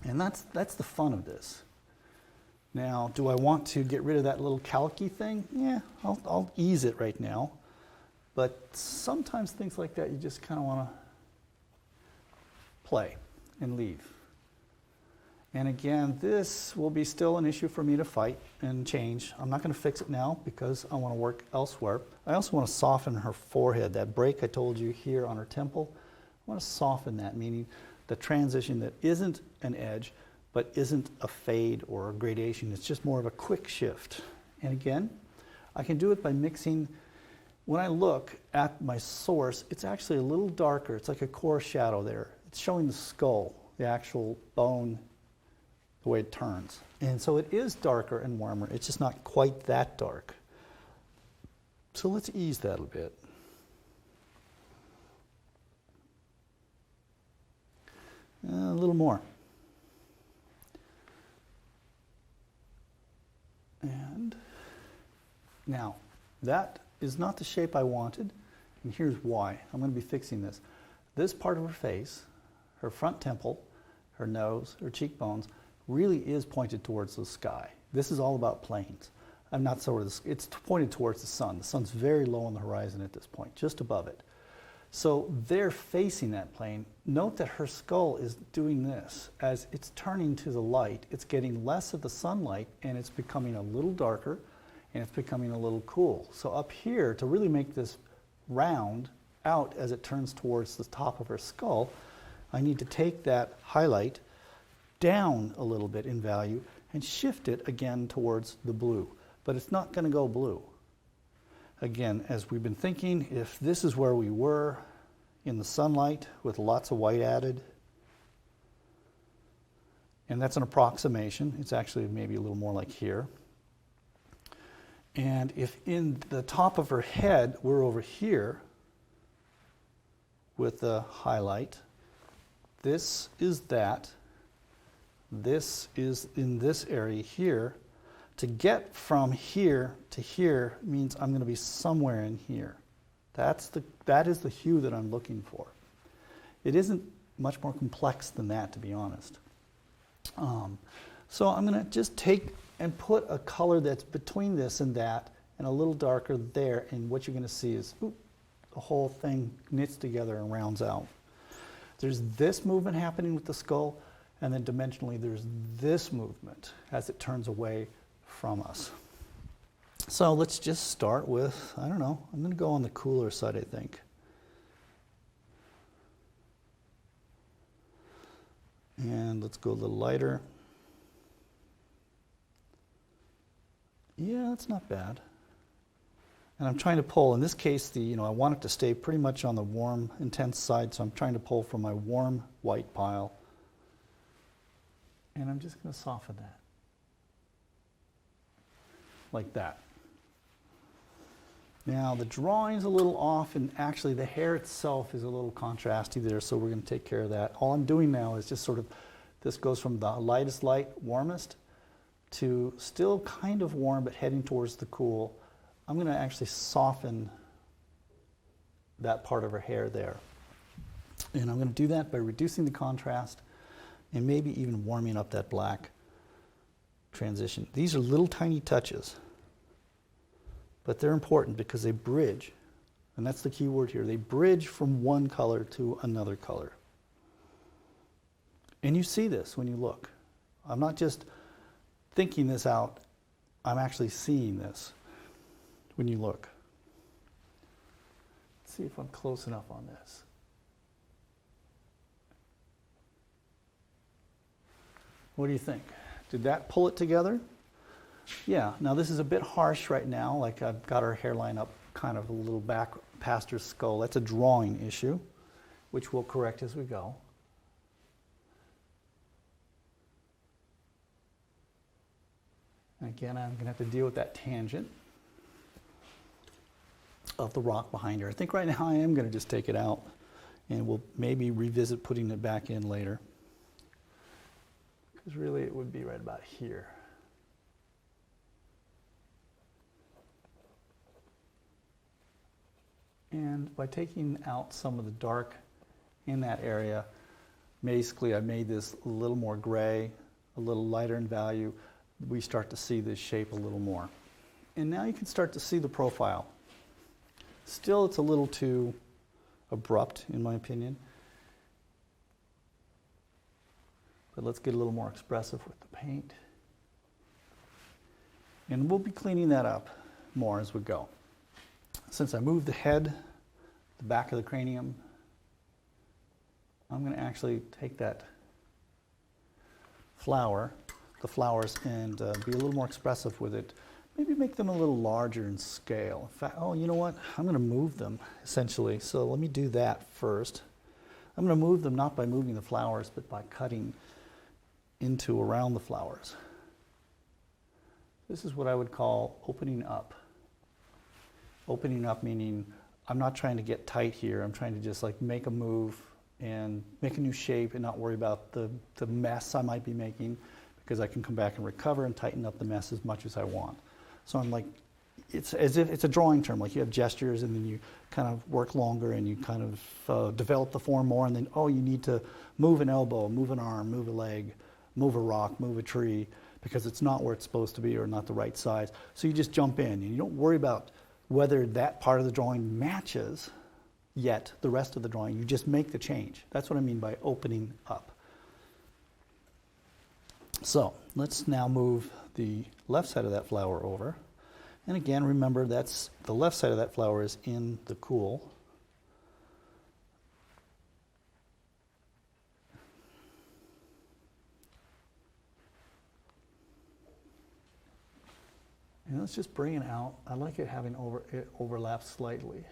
And that's the fun of this. Now, do I want to get rid of that little calcy thing? Yeah, I'll ease it right now. But sometimes things like that, you just kind of want to play and leave. And again, this will be still an issue for me to fight and change. I'm not going to fix it now because I want to work elsewhere. I also want to soften her forehead. That break I told you here on her temple, I want to soften that, meaning the transition that isn't an edge, but isn't a fade or a gradation. It's just more of a quick shift. And again, I can do it by mixing. When I look at my source, it's actually a little darker. It's like a core shadow there. It's showing the skull, the actual bone, the way it turns. And so it is darker and warmer. It's just not quite that dark. So let's ease that a bit. A little more. And now, that is not the shape I wanted, and here's why. I'm going to be fixing this. This part of her face, her front temple, her nose, her cheekbones, really is pointed towards the sky. This is all about planes. It's pointed towards the sun. The sun's very low on the horizon at this point, just above it. So they're facing that plane. Note that her skull is doing this. As it's turning to the light, it's getting less of the sunlight, and it's becoming a little darker, and it's becoming a little cool. So up here, to really make this round out as it turns towards the top of her skull, I need to take that highlight down a little bit in value and shift it again towards the blue. But it's not going to go blue. Again, as we've been thinking, if this is where we were in the sunlight with lots of white added, and that's an approximation, it's actually maybe a little more like here. And if in the top of her head we're over here with the highlight, this is that, this is in this area here. To get from here to here means I'm going to be somewhere in here. That is the hue that I'm looking for. It isn't much more complex than that, to be honest. So I'm going to just take and put a color that's between this and that, and a little darker there, and what you're going to see is the whole thing knits together and rounds out. There's this movement happening with the skull, and then dimensionally there's this movement as it turns away from us. So let's just start with, I don't know, I'm going to go on the cooler side, I think. And let's go a little lighter. Yeah, that's not bad. And I'm trying to pull, in this case, I want it to stay pretty much on the warm, intense side, so I'm trying to pull from my warm white pile. And I'm just going to soften that. Like that. Now the drawing's a little off, and actually the hair itself is a little contrasty there, so we're going to take care of that. All I'm doing now is just sort of, this goes from the lightest light, warmest, to still kind of warm but heading towards the cool, I'm going to actually soften that part of her hair there. And I'm going to do that by reducing the contrast and maybe even warming up that black transition. These are little tiny touches, but they're important because they bridge, and that's the key word here. They bridge from one color to another color. And you see this when you look. I'm not just thinking this out, I'm actually seeing this when you look. Let's see if I'm close enough on this. What do you think? Did that pull it together? Yeah. Now this is a bit harsh right now, like I've got her hairline up kind of a little back past her skull. That's a drawing issue, which we'll correct as we go. And again, I'm going to have to deal with that tangent of the rock behind her. I think right now I am going to just take it out, and we'll maybe revisit putting it back in later. Because really it would be right about here. And by taking out some of the dark in that area, basically I made this a little more gray, a little lighter in value. We start to see this shape a little more. And now you can start to see the profile. Still, it's a little too abrupt, in my opinion. But let's get a little more expressive with the paint. And we'll be cleaning that up more as we go. Since I moved the head, the back of the cranium, I'm going to actually take that the flowers, and be a little more expressive with it. Maybe make them a little larger in scale. In fact, oh, you know what? I'm going to move them, essentially. So let me do that first. I'm going to move them not by moving the flowers, but by cutting into around the flowers. This is what I would call opening up. Opening up meaning I'm not trying to get tight here. I'm trying to just like make a move and make a new shape and not worry about the mess I might be making, because I can come back and recover and tighten up the mess as much as I want. So I'm like, it's as if it's a drawing term, like you have gestures and then you kind of work longer and you kind of develop the form more, and then, oh, you need to move an elbow, move an arm, move a leg, move a rock, move a tree, because it's not where it's supposed to be or not the right size. So you just jump in and you don't worry about whether that part of the drawing matches yet the rest of the drawing. You just make the change. That's what I mean by opening up. So let's now move the left side of that flower over. And again, remember that's the left side of that flower is in the cool. And let's just bring it out. I like it having it overlap slightly.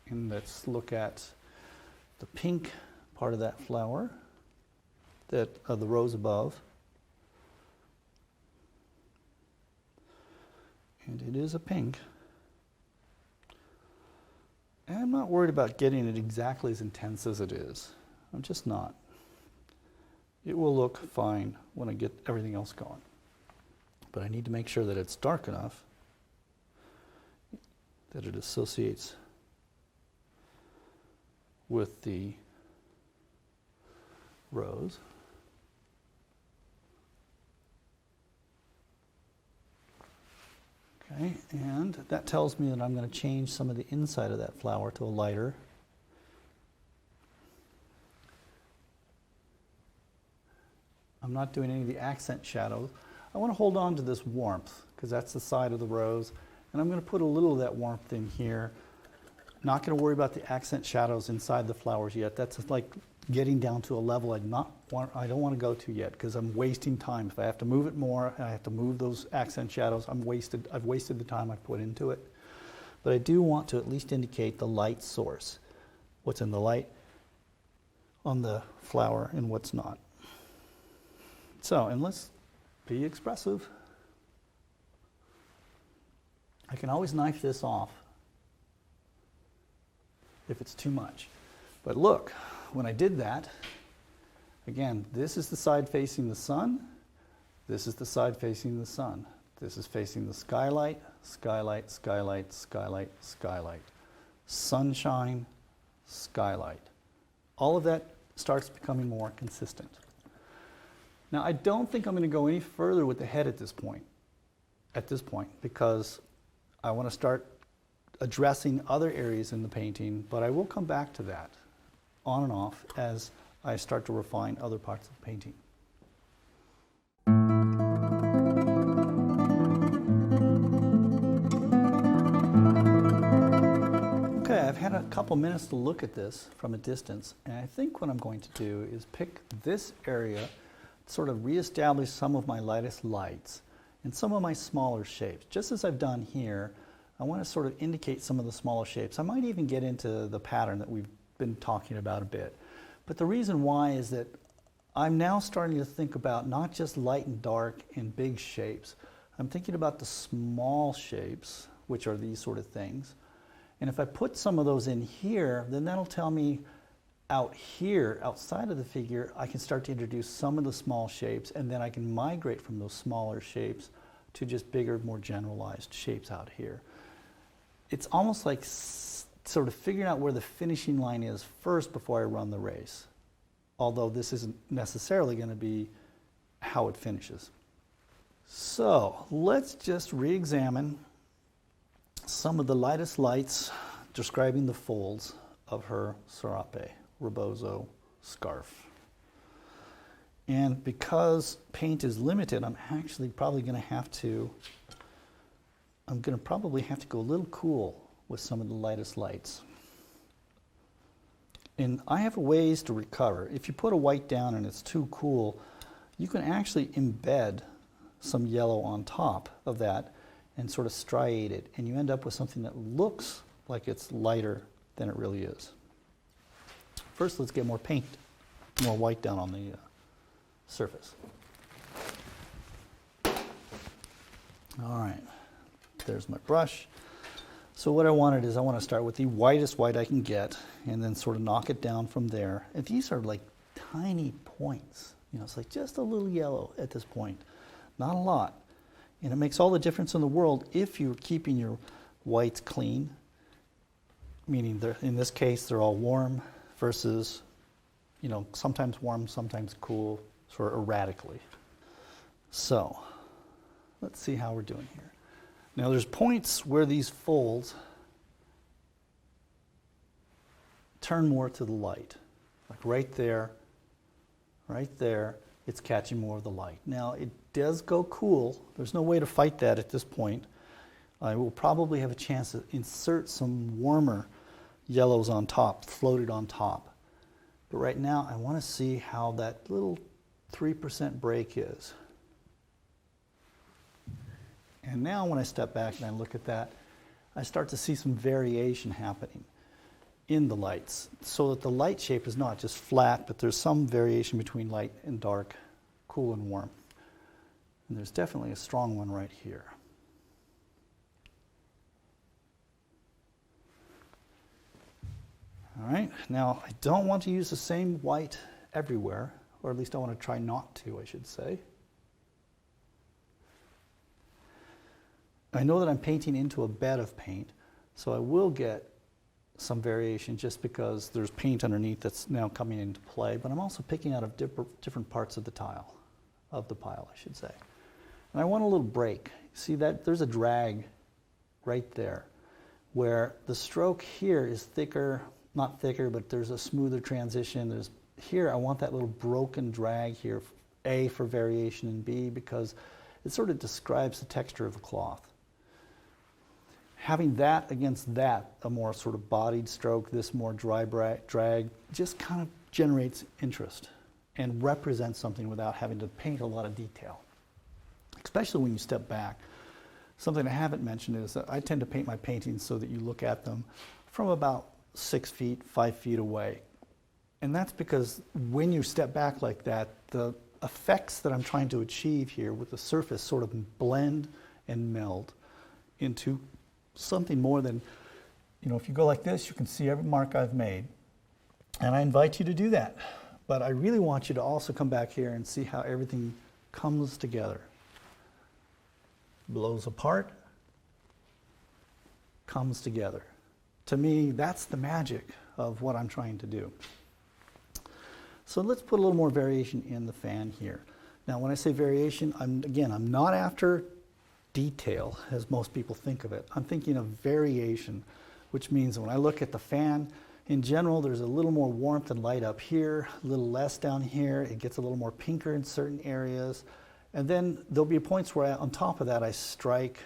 And let's look at the pink part of that flower, the rose above. And it is a pink. And I'm not worried about getting it exactly as intense as it is. I'm just not. It will look fine when I get everything else going. But I need to make sure that it's dark enough that it associates with the rose. Okay, and that tells me that I'm going to change some of the inside of that flower to a lighter. I'm not doing any of the accent shadows. I want to hold on to this warmth because that's the side of the rose, and I'm going to put a little of that warmth in here. Not going to worry about the accent shadows inside the flowers yet. That's like getting down to a level I don't want to go to yet, because I'm wasting time. If I have to move it more, and I have to move those accent shadows, I've wasted the time I've put into it. But I do want to at least indicate the light source, what's in the light on the flower and what's not. So, and let's be expressive. I can always knife this off if it's too much. But look, when I did that, again, this is the side facing the sun, this is the side facing the sun. This is facing the skylight, skylight, skylight, skylight, skylight. Sunshine, skylight. All of that starts becoming more consistent. Now, I don't think I'm going to go any further with the head at this point, because I want to start addressing other areas in the painting, but I will come back to that on and off as I start to refine other parts of the painting. Okay, I've had a couple minutes to look at this from a distance, and I think what I'm going to do is pick this area, sort of reestablish some of my lightest lights and some of my smaller shapes. Just as I've done here, I want to sort of indicate some of the smaller shapes. I might even get into the pattern that we've been talking about a bit. But the reason why is that I'm now starting to think about not just light and dark and big shapes. I'm thinking about the small shapes, which are these sort of things. And if I put some of those in here, then that'll tell me out here, outside of the figure, I can start to introduce some of the small shapes, and then I can migrate from those smaller shapes to just bigger, more generalized shapes out here. It's almost like sort of figuring out where the finishing line is first before I run the race, although this isn't necessarily going to be how it finishes. So let's just re-examine some of the lightest lights describing the folds of her serape, rebozo scarf. And because paint is limited, I'm actually probably going to have to go a little cool with some of the lightest lights. And I have ways to recover. If you put a white down and it's too cool, you can actually embed some yellow on top of that and sort of striate it, and you end up with something that looks like it's lighter than it really is. First, let's get more paint, more white down on the surface. All right, there's my brush. So what I wanted is I want to start with the whitest white I can get and then sort of knock it down from there. And these are like tiny points. You know, it's like just a little yellow at this point, not a lot. And it makes all the difference in the world if you're keeping your whites clean, meaning in this case they're all warm versus, you know, sometimes warm, sometimes cool, sort of erratically. So let's see how we're doing here. Now there's points where these folds turn more to the light, like right there, it's catching more of the light. Now it does go cool. There's no way to fight that at this point. I will probably have a chance to insert some warmer yellows on top, floated on top. But right now I want to see how that little 3% break is. And now when I step back and I look at that, I start to see some variation happening in the lights, so that the light shape is not just flat, but there's some variation between light and dark, cool and warm. And there's definitely a strong one right here. All right, now I don't want to use the same white everywhere, or at least I want to try not to, I should say. I know that I'm painting into a bed of paint, so I will get some variation just because there's paint underneath that's now coming into play, but I'm also picking out of different parts of the pile, I should say. And I want a little break. See that there's a drag right there, where the stroke here is thicker, not thicker, but there's a smoother transition. Here I want that little broken drag here, A for variation and B because it sort of describes the texture of the cloth. Having that against that, a more sort of bodied stroke, this more dry drag, just kind of generates interest and represents something without having to paint a lot of detail, especially when you step back. Something I haven't mentioned is that I tend to paint my paintings so that you look at them from about 6 feet, 5 feet away. And that's because when you step back like that, the effects that I'm trying to achieve here with the surface sort of blend and meld into something more than, you know, if you go like this, you can see every mark I've made. And I invite you to do that. But I really want you to also come back here and see how everything comes together. blows apart, comes together. To me, that's the magic of what I'm trying to do. So let's put a little more variation in the fan here. Now, when I say variation, I'm not after detail, as most people think of it. I'm thinking of variation, which means when I look at the fan, in general, there's a little more warmth and light up here, a little less down here. It gets a little more pinker in certain areas. And then there'll be points where on top of that, I strike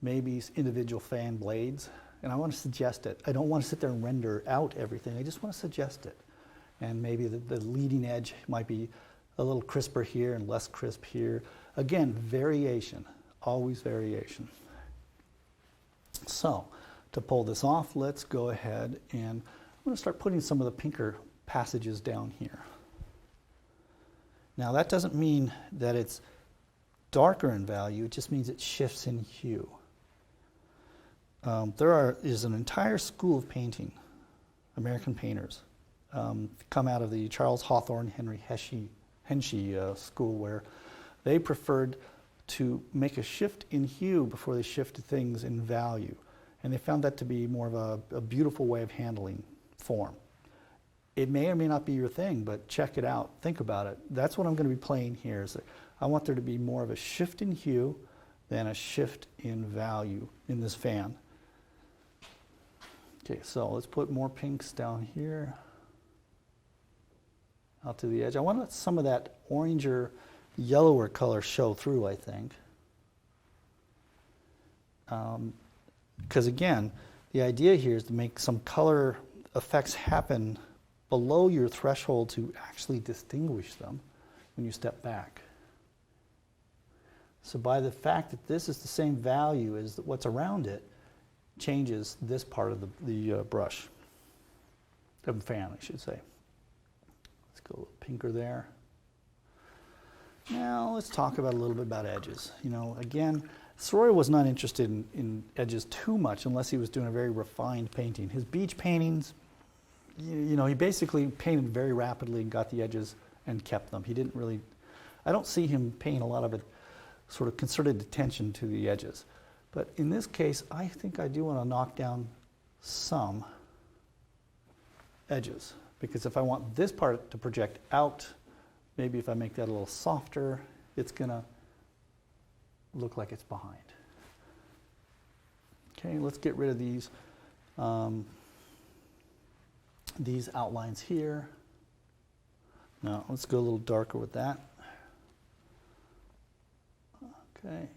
maybe individual fan blades, and I want to suggest it. I don't want to sit there and render out everything. I just want to suggest it. And maybe the leading edge might be a little crisper here and less crisp here. Again, variation, always variation. So to pull this off, let's go ahead and I'm going to start putting some of the pinker passages down here. Now that doesn't mean that it's darker in value, it just means it shifts in hue. There is an entire school of painting, American painters, come out of the Charles Hawthorne, Henry Henshey school, where they preferred to make a shift in hue before they shifted things in value. And they found that to be more of a beautiful way of handling form. It may or may not be your thing, but check it out, think about it. That's what I'm going to be playing here. Is that I want there to be more of a shift in hue than a shift in value in this fan. Okay, so let's put more pinks down here, out to the edge. I want to let some of that oranger, yellower color show through, I think. Because again, the idea here is to make some color effects happen below your threshold to actually distinguish them when you step back. So by the fact that this is the same value as what's around it, changes this part of the brush, the fan, I should say. Let's go a little pinker there. Now let's talk about a little bit about edges. You know, again, Sorolla was not interested in edges too much unless he was doing a very refined painting. His beach paintings, you know, he basically painted very rapidly and got the edges and kept them. He didn't really, I don't see him paying a lot of sort of concerted attention to the edges. But in this case, I think I do want to knock down some edges, because if I want this part to project out, maybe if I make that a little softer, it's going to look like it's behind. Okay, let's get rid of these outlines here. Now, let's go a little darker with that. Okay.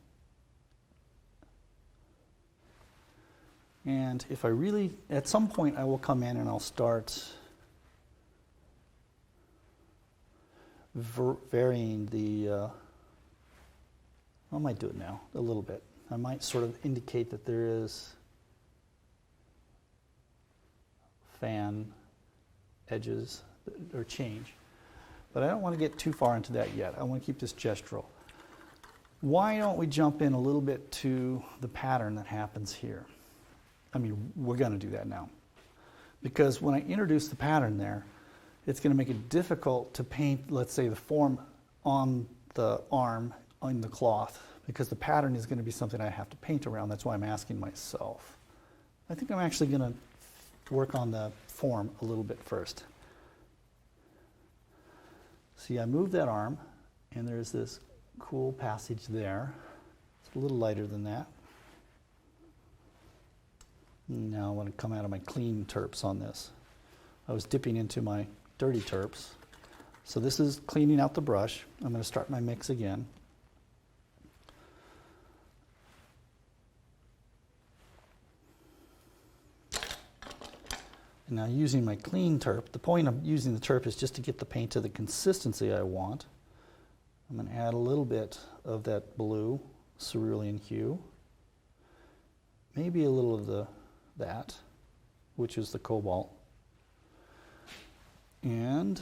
And if I really, at some point I will come in and I'll start varying the, I might do it now, a little bit. I might sort of indicate that there is fan edges or change. But I don't want to get too far into that yet. I want to keep this gestural. Why don't we jump in a little bit to the pattern that happens here? I mean, we're going to do that now. Because when I introduce the pattern there, it's going to make it difficult to paint, let's say, the form on the arm on the cloth, because the pattern is going to be something I have to paint around. That's why I'm asking myself. I think I'm actually going to work on the form a little bit first. See, I moved that arm, and there's this cool passage there. It's a little lighter than that. Now I want to come out of my clean terps on this. I was dipping into my dirty terps. So this is cleaning out the brush. I'm going to start my mix again. And now using my clean terp, the point of using the terp is just to get the paint to the consistency I want. I'm going to add a little bit of that blue cerulean hue. Maybe a little of that, which is the cobalt. And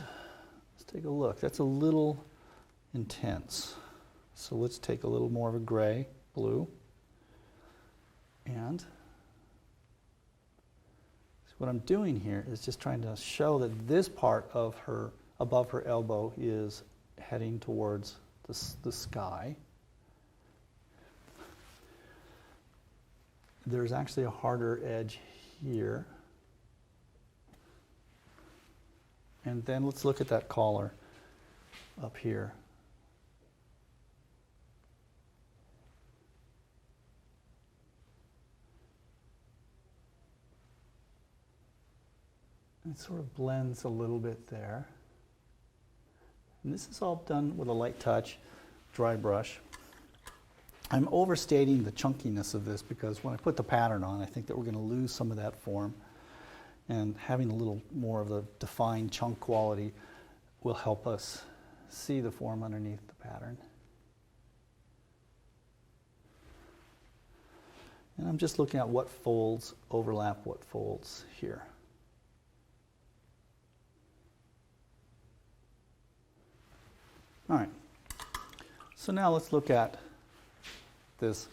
let's take a look. That's a little intense. So let's take a little more of a gray, blue. And what I'm doing here is just trying to show that this part of her, above her elbow, is heading towards the sky. there's actually a harder edge here. And then let's look at that collar up here. It sort of blends a little bit there. And this is all done with a light touch, dry brush. I'm overstating the chunkiness of this because when I put the pattern on, I think that we're going to lose some of that form. And having a little more of the defined chunk quality will help us see the form underneath the pattern. And I'm just looking at what folds overlap what folds here. All right, so now let's look at this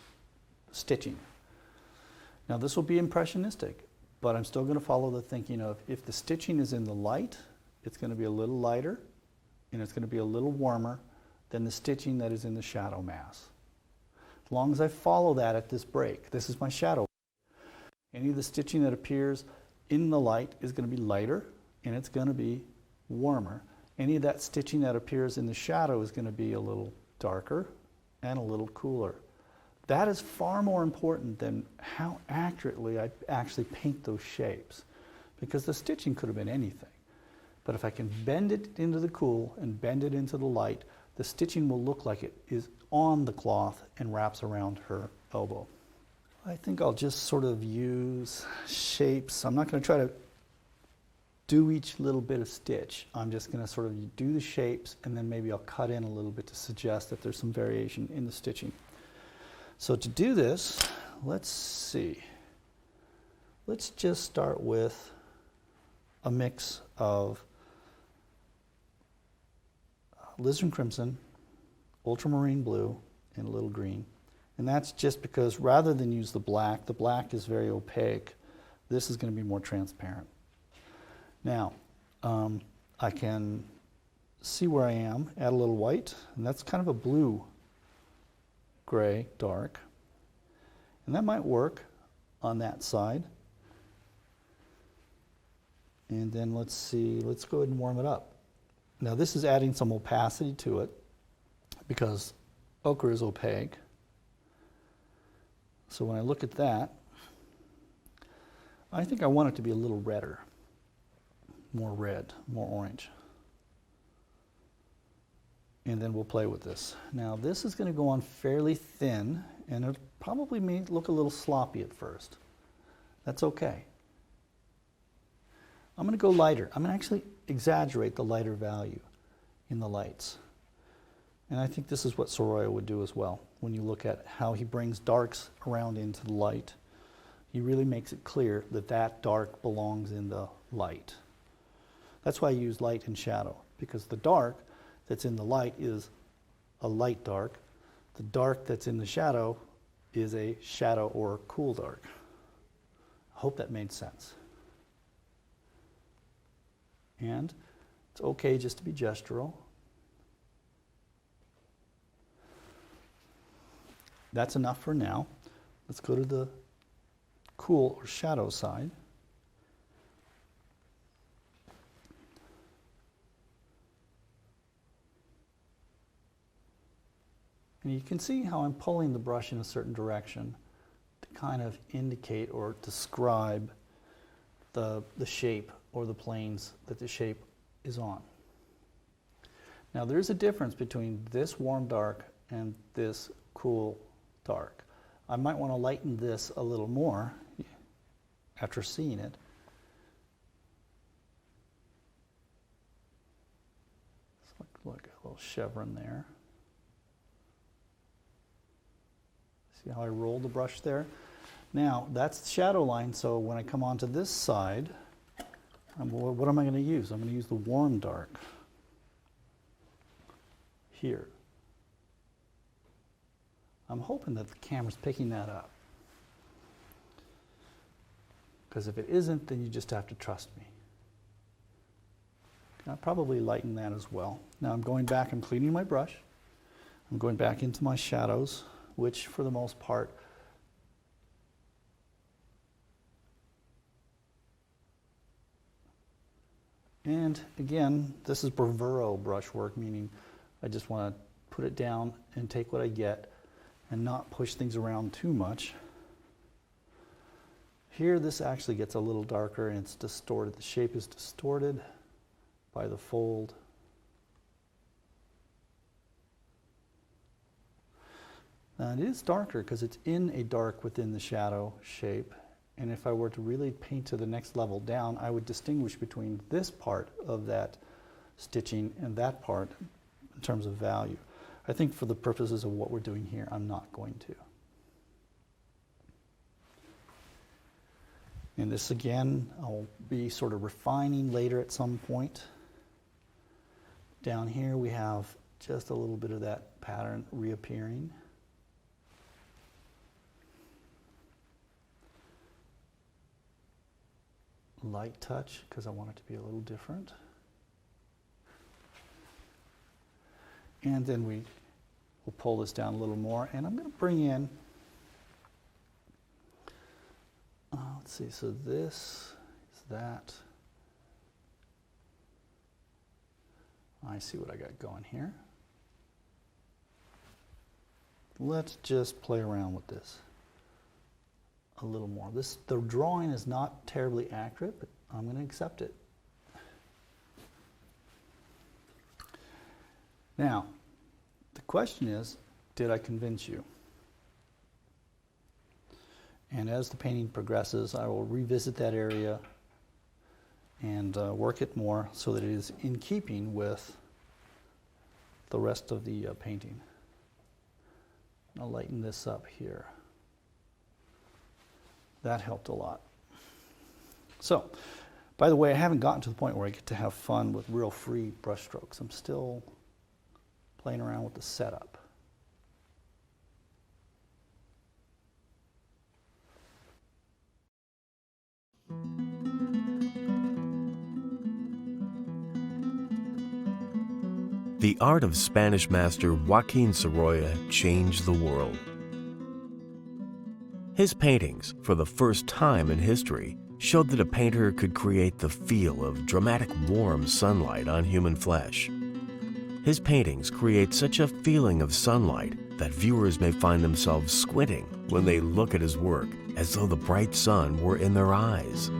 stitching. Now this will be impressionistic, but I'm still going to follow the thinking of if the stitching is in the light, it's going to be a little lighter and it's going to be a little warmer than the stitching that is in the shadow mass. As long as I follow that at this break, this is my shadow. Any of the stitching that appears in the light is going to be lighter and it's going to be warmer. Any of that stitching that appears in the shadow is going to be a little darker and a little cooler. That is far more important than how accurately I actually paint those shapes, because the stitching could have been anything. But if I can bend it into the cool and bend it into the light, the stitching will look like it is on the cloth and wraps around her elbow. I think I'll just sort of use shapes. I'm not going to try to do each little bit of stitch. I'm just going to sort of do the shapes and then maybe I'll cut in a little bit to suggest that there's some variation in the stitching. So to do this, let's see. Let's just start with a mix of alizarin crimson, ultramarine blue, and a little green. And that's just because rather than use the black is very opaque. This is going to be more transparent. Now, I can see where I am, add a little white, and that's kind of a blue, gray, dark. And that might work on that side. And then let's see, let's go ahead and warm it up. Now this is adding some opacity to it because ochre is opaque. So when I look at that, I think I want it to be a little redder. More red, more orange. And then we'll play with this. Now this is going to go on fairly thin, and it probably may look a little sloppy at first. That's okay. I'm going to go lighter. I'm going to actually exaggerate the lighter value in the lights. And I think this is what Sorolla would do as well. When you look at how he brings darks around into the light, he really makes it clear that that dark belongs in the light. That's why I use light and shadow, because the dark that's in the light is a light dark. The dark that's in the shadow is a shadow or cool dark. I hope that made sense. And it's okay just to be gestural. That's enough for now. Let's go to the cool or shadow side. And you can see how I'm pulling the brush in a certain direction to kind of indicate or describe the shape or the planes that the shape is on. Now there's a difference between this warm dark and this cool dark. I might want to lighten this a little more after seeing it. Look, a little chevron there. See how I roll the brush there? Now, that's the shadow line, so when I come onto this side, what am I going to use? I'm going to use the warm dark here. I'm hoping that the camera's picking that up. Because if it isn't, then you just have to trust me. I'll probably lighten that as well. Now I'm going back, I'm cleaning my brush. I'm going back into my shadows, which for the most part And again, this is bravura brushwork, meaning I just want to put it down and take what I get and not push things around too much. Here, this actually gets a little darker and it's distorted. The shape is distorted by the fold. Now it is darker because it's in a dark within the shadow shape. And if I were to really paint to the next level down, I would distinguish between this part of that stitching and that part in terms of value. I think for the purposes of what we're doing here, I'm not going to. And this again, I'll be sort of refining later at some point. Down here we have just a little bit of that pattern reappearing. Light touch, because I want it to be a little different. And then we'll pull this down a little more, and I'm going to bring in, let's see, so this is that. I see what I got going here. Let's just play around with this a little more. The drawing is not terribly accurate, but I'm going to accept it. Now, the question is, did I convince you? And as the painting progresses, I will revisit that area and work it more so that it is in keeping with the rest of the painting. I'll lighten this up here. That helped a lot. So, by the way, I haven't gotten to the point where I get to have fun with real free brush strokes. I'm still playing around with the setup. The art of Spanish master Joaquín Sorolla changed the world. His paintings, for the first time in history, showed that a painter could create the feel of dramatic warm sunlight on human flesh. His paintings create such a feeling of sunlight that viewers may find themselves squinting when they look at his work, as though the bright sun were in their eyes.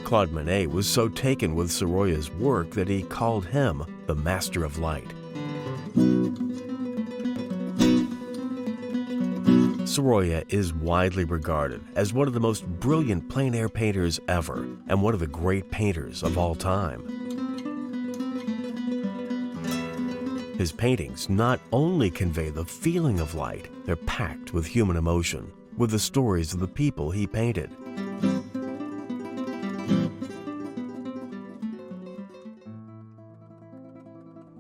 Claude Monet was so taken with Sorolla's work that he called him the Master of Light. Sorolla is widely regarded as one of the most brilliant plein air painters ever and one of the great painters of all time. His paintings not only convey the feeling of light, they're packed with human emotion, with the stories of the people he painted.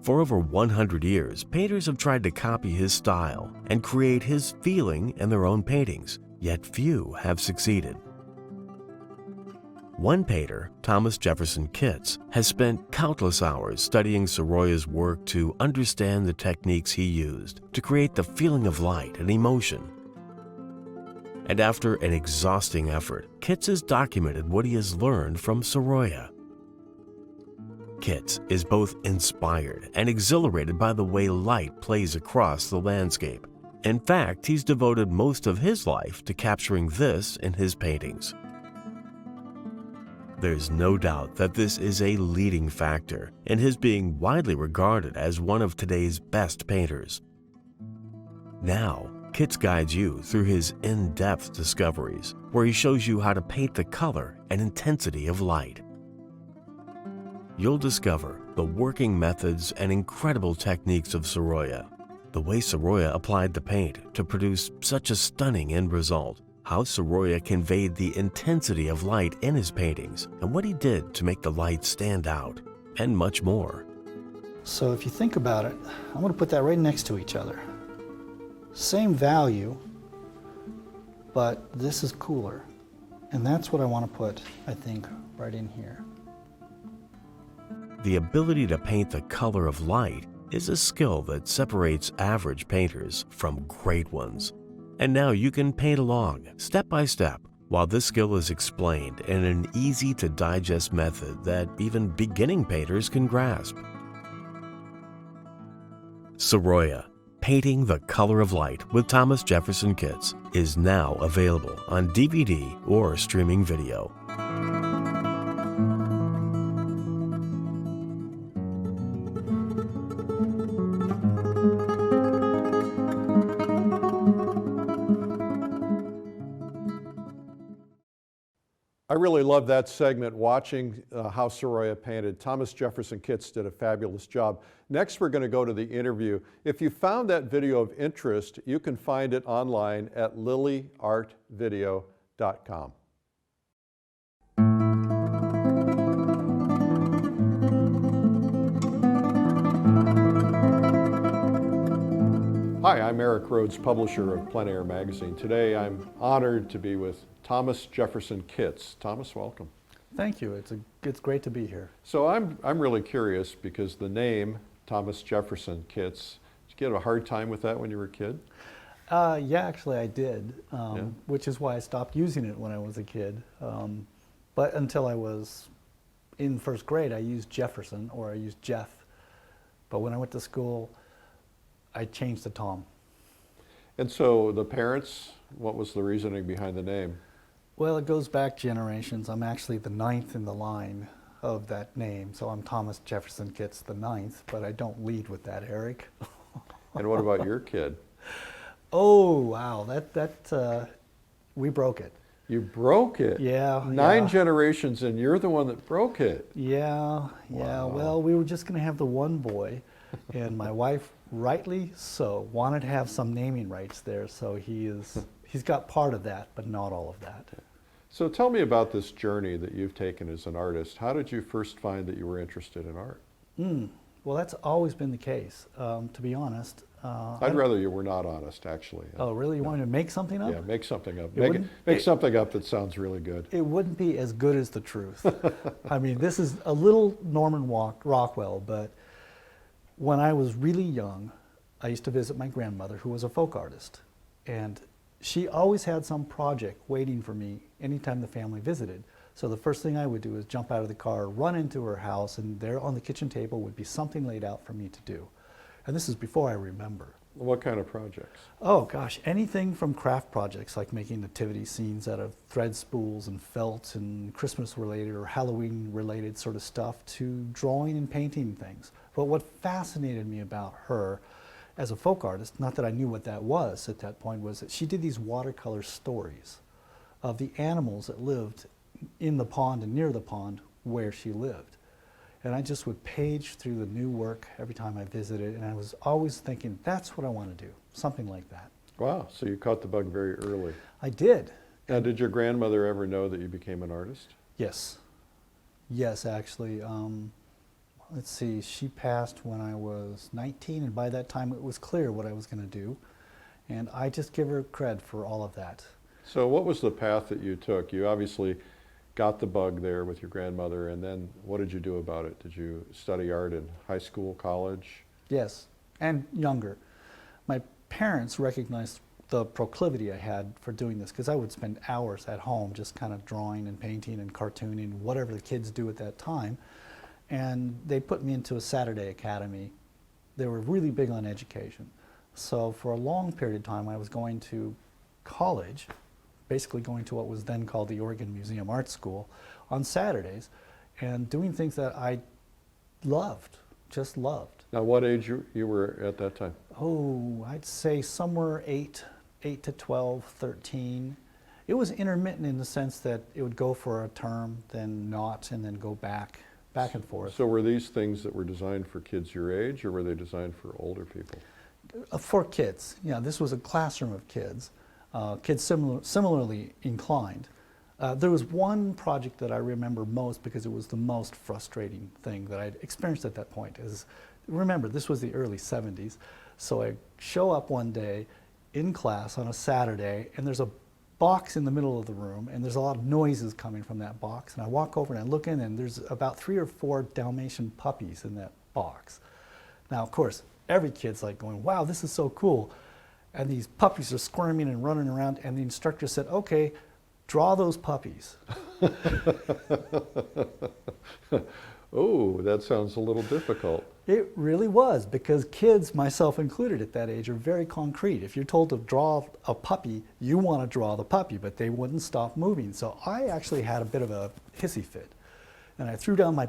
For over 100 years, painters have tried to copy his style and create his feeling in their own paintings, yet few have succeeded. One painter, Thomas Jefferson Kitts, has spent countless hours studying Sorolla's work to understand the techniques he used to create the feeling of light and emotion. And after an exhausting effort, Kitts has documented what he has learned from Sorolla. Kitts is both inspired and exhilarated by the way light plays across the landscape. In fact, he's devoted most of his life to capturing this in his paintings. There's no doubt that this is a leading factor in his being widely regarded as one of today's best painters. Now, Kitts guides you through his in-depth discoveries, where he shows you how to paint the color and intensity of light. You'll discover the working methods and incredible techniques of Sorolla, the way Sorolla applied the paint to produce such a stunning end result, how Sorolla conveyed the intensity of light in his paintings, and what he did to make the light stand out, and much more. So if you think about it, I'm going to put that right next to each other. Same value, but this is cooler. And that's what I want to put, I think, right in here. The ability to paint the color of light is a skill that separates average painters from great ones. And now you can paint along, step by step, while this skill is explained in an easy-to-digest method that even beginning painters can grasp. Sorolla, Painting the Color of Light with Thomas Jefferson Kitts, is now available on DVD or streaming video. I really love that segment, watching how Sorolla painted. Thomas Jefferson Kitts did a fabulous job. Next, we're going to go to the interview. If you found that video of interest, you can find it online at lilyartvideo.com. Hi, I'm Eric Rhodes, publisher of Plein Air magazine. Today I'm honored to be with Thomas Jefferson Kitts. Thomas, welcome. Thank you. It's great to be here. So I'm really curious because the name Thomas Jefferson Kitts, did you get a hard time with that when you were a kid? Yeah, actually I did, Yeah. which is why I stopped using it when I was a kid. But until I was in first grade, I used Jefferson, or I used Jeff. But when I went to school, I changed to Tom. And so the parents, what was the reasoning behind the name? Well, it goes back generations. I'm actually the 9th in the line of that name, so I'm Thomas Jefferson Kitts the 9th, but I don't lead with that, Eric. And what about your kid? Oh, wow, we broke it. You broke it? Yeah. 9 yeah. generations and you're the one that broke it. Yeah. Wow. Well, we were just going to have the one boy, and my wife, rightly so, wanted to have some naming rights there, so he's got part of that, but not all of that. So tell me about this journey that you've taken as an artist. How did you first find that you were interested in art? Well, that's always been the case, to be honest. I'd rather you were not honest, actually. Oh, really? You want me to make something up? Yeah, make something up. It Make something up that sounds really good. It wouldn't be as good as the truth. I mean, this is a little Norman Rockwell, but when I was really young, I used to visit my grandmother, who was a folk artist. And she always had some project waiting for me anytime the family visited. So the first thing I would do is jump out of the car, run into her house, and there on the kitchen table would be something laid out for me to do. And this is before I remember. What kind of projects? Oh gosh, anything from craft projects like making nativity scenes out of thread spools and felt and Christmas related or Halloween related sort of stuff, to drawing and painting things. But what fascinated me about her as a folk artist, not that I knew what that was at that point, was that she did these watercolor stories of the animals that lived in the pond and near the pond where she lived. And I just would page through the new work every time I visited, and I was always thinking, that's what I want to do, something like that. Wow, so you caught the bug very early. I did. Now, did your grandmother ever know that you became an artist? Yes. Yes, actually. Let's see, she passed when I was 19, and by that time it was clear what I was going to do. And I just give her cred for all of that. So what was the path that you took? You obviously got the bug there with your grandmother, and then what did you do about it? Did you study art in high school, college? Yes, and younger. My parents recognized the proclivity I had for doing this, because I would spend hours at home just kind of drawing and painting and cartooning, whatever the kids do at that time. And they put me into a Saturday academy. They were really big on education. So for a long period of time, I was going to college, basically going to what was then called the Oregon Museum Art School on Saturdays, and doing things that I loved, just loved. Now, what age you were at that time? Oh, I'd say somewhere 8 to 12, 13. It was intermittent in the sense that it would go for a term, then not, and then go back and forth. So were these things that were designed for kids your age, or were they designed for older people? For kids. Yeah, this was a classroom of kids, kids similarly inclined. There was one project that I remember most because it was the most frustrating thing that I'd experienced at that point. Remember, this was the early 70s, so I show up one day in class on a Saturday, and there's a box in the middle of the room, and there's a lot of noises coming from that box, and I walk over and I look in, and there's about 3 or 4 Dalmatian puppies in that box. Now, of course, every kid's like going, wow, this is so cool. And these puppies are squirming and running around, and the instructor said, okay, draw those puppies. Oh, that sounds a little difficult. It really was, because kids, myself included at that age, are very concrete. If you're told to draw a puppy, you want to draw the puppy, but they wouldn't stop moving. So I actually had a bit of a hissy fit. And I threw down my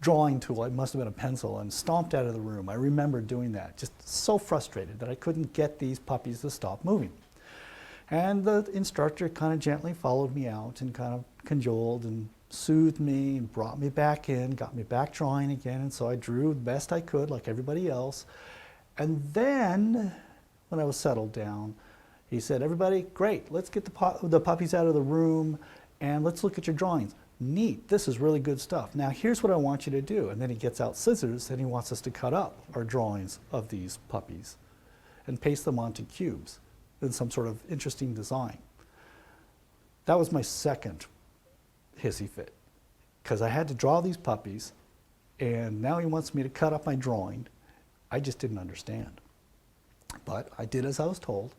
drawing tool, it must have been a pencil, and stomped out of the room. I remember doing that, just so frustrated that I couldn't get these puppies to stop moving. And the instructor kind of gently followed me out and kind of cajoled and soothed me and brought me back in, got me back drawing again, and so I drew the best I could like everybody else. And then, when I was settled down, he said, everybody, great, let's get the puppies out of the room and let's look at your drawings. Neat, this is really good stuff. Now here's what I want you to do. And then he gets out scissors and he wants us to cut up our drawings of these puppies and paste them onto cubes in some sort of interesting design. That was my second hissy fit, because I had to draw these puppies and now he wants me to cut up my drawing. I just didn't understand. But I did as I was told,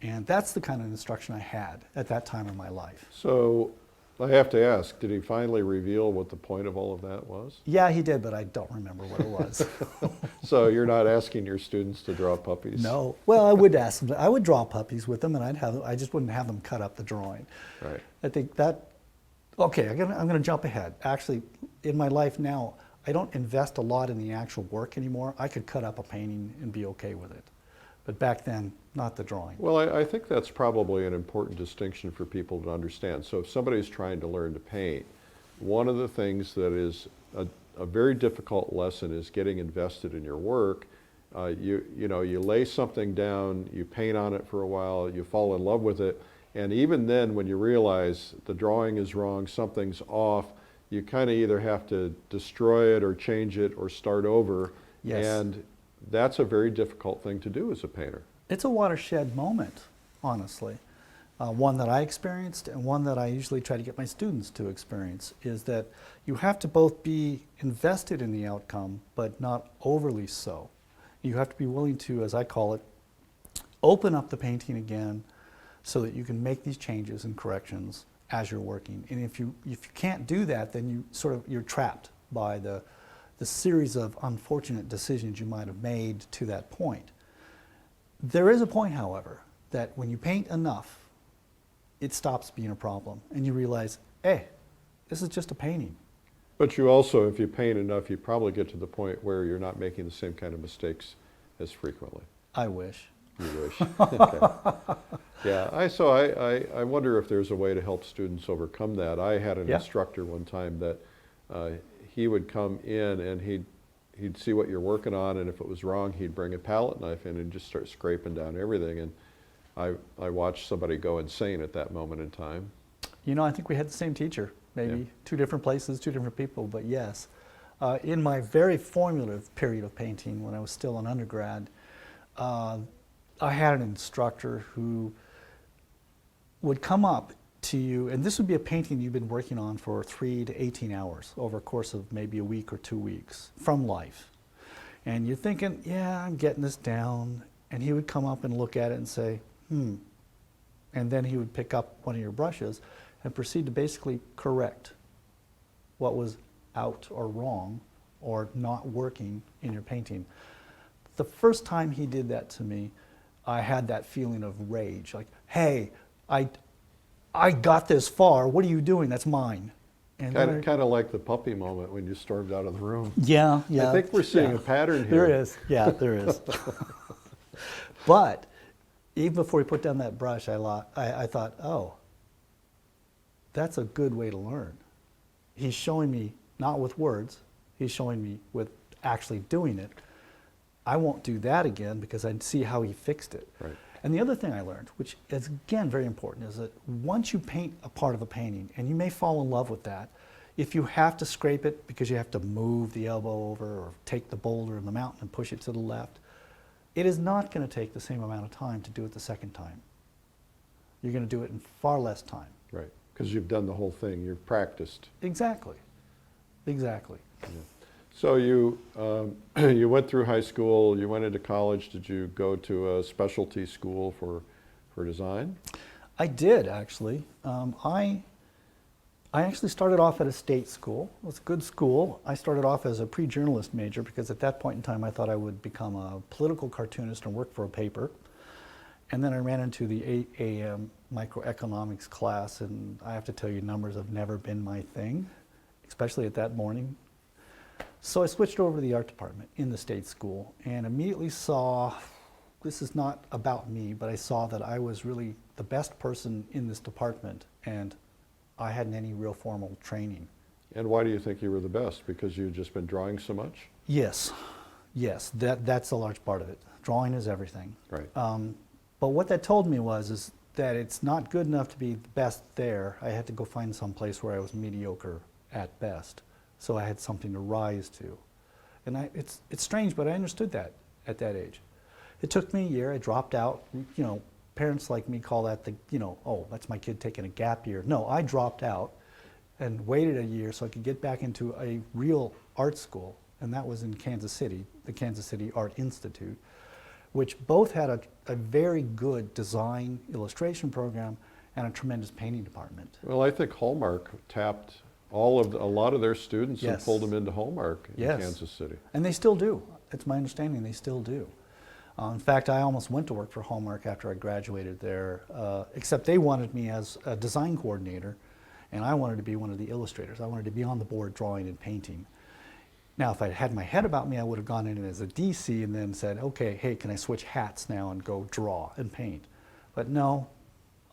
and that's the kind of instruction I had at that time in my life. So I have to ask, did he finally reveal what the point of all of that was? Yeah, he did, but I don't remember what it was. So you're not asking your students to draw puppies? No. Well, I would ask them. I would draw puppies with them, and I just wouldn't have them cut up the drawing. Right. I think that. Okay, I'm going to jump ahead. Actually, in my life now, I don't invest a lot in the actual work anymore. I could cut up a painting and be okay with it. But back then, not the drawing. Well, I think that's probably an important distinction for people to understand. So if somebody's trying to learn to paint, one of the things that is a very difficult lesson is getting invested in your work. You lay something down, you paint on it for a while, you fall in love with it, and even then when you realize the drawing is wrong, something's off, you kind of either have to destroy it or change it or start over. Yes. And that's a very difficult thing to do as a painter. It's a watershed moment, honestly. One that I experienced and one that I usually try to get my students to experience is that you have to both be invested in the outcome, but not overly so. You have to be willing to, as I call it, open up the painting again so that you can make these changes and corrections as you're working. And if you can't do that, then you're trapped by the series of unfortunate decisions you might have made to that point. There is a point, however, that when you paint enough, it stops being a problem, and you realize, hey, this is just a painting. But you also, if you paint enough, you probably get to the point where you're not making the same kind of mistakes as frequently. I wish. You wish. Okay. Yeah, I wonder if there's a way to help students overcome that. I had an instructor one time that he would come in and he'd see what you're working on, and if it was wrong, he'd bring a palette knife in and just start scraping down everything. And I watched somebody go insane at that moment in time. You know, I think we had the same teacher, maybe two different places, two different people, but yes. In my very formative period of painting, when I was still an undergrad, I had an instructor who would come up to you, and this would be a painting you've been working on for 3 to 18 hours over a course of maybe a week or 2 weeks from life. And you're thinking, yeah, I'm getting this down. And he would come up and look at it and say, And then he would pick up one of your brushes and proceed to basically correct what was out or wrong or not working in your painting. The first time he did that to me, I had that feeling of rage, like, hey, I got this far, what are you doing? That's mine. And kind of like the puppy moment when you stormed out of the room. Yeah. I think we're seeing a pattern here. There is, there is. But even before he put down that brush, I thought, oh, that's a good way to learn. He's showing me, not with words, he's showing me with actually doing it. I won't do that again because I see how he fixed it. Right. And the other thing I learned, which is again very important, is that once you paint a part of a painting, and you may fall in love with that, if you have to scrape it because you have to move the elbow over or take the boulder in the mountain and push it to the left, it is not going to take the same amount of time to do it the second time. You're going to do it in far less time. Right, because you've done the whole thing, you've practiced. Exactly. Exactly. Yeah. So you you went through high school, you went into college. Did you go to a specialty school for design? I did, actually. I actually started off at a state school. It was a good school. I started off as a pre-journalist major because at that point in time I thought I would become a political cartoonist and work for a paper. And then I ran into the 8 a.m. microeconomics class, and I have to tell you, numbers have never been my thing, especially at that morning. So I switched over to the art department in the state school and immediately saw, this is not about me, but I saw that I was really the best person in this department, and I hadn't any real formal training. And why do you think you were the best? Because you'd just been drawing so much? Yes, that's a large part of it. Drawing is everything. Right. But what that told me is that it's not good enough to be the best there. I had to go find some place where I was mediocre at best. So I had something to rise to. And it's strange, but I understood that at that age. It took me a year. I dropped out. You know, parents like me call that oh, that's my kid taking a gap year. No, I dropped out and waited a year so I could get back into a real art school. And that was in Kansas City, the Kansas City Art Institute, which both had a very good design illustration program and a tremendous painting department. Well, I think Hallmark tapped a lot of their students and Yes. pulled them into Hallmark in Yes. Kansas City. And they still do. It's my understanding they still do. In fact, I almost went to work for Hallmark after I graduated there, except they wanted me as a design coordinator, and I wanted to be one of the illustrators. I wanted to be on the board drawing and painting. Now, if I had my head about me, I would have gone in as a DC and then said, okay, hey, can I switch hats now and go draw and paint? But no,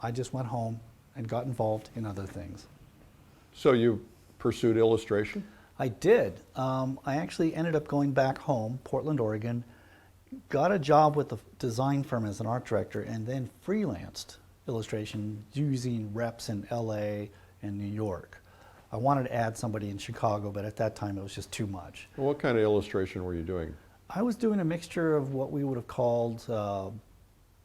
I just went home and got involved in other things. So you pursued illustration? I did. I actually ended up going back home, Portland, Oregon, got a job with a design firm as an art director, and then freelanced illustration using reps in LA and New York. I wanted to add somebody in Chicago, but at that time it was just too much. Well, what kind of illustration were you doing? I was doing a mixture of what we would have called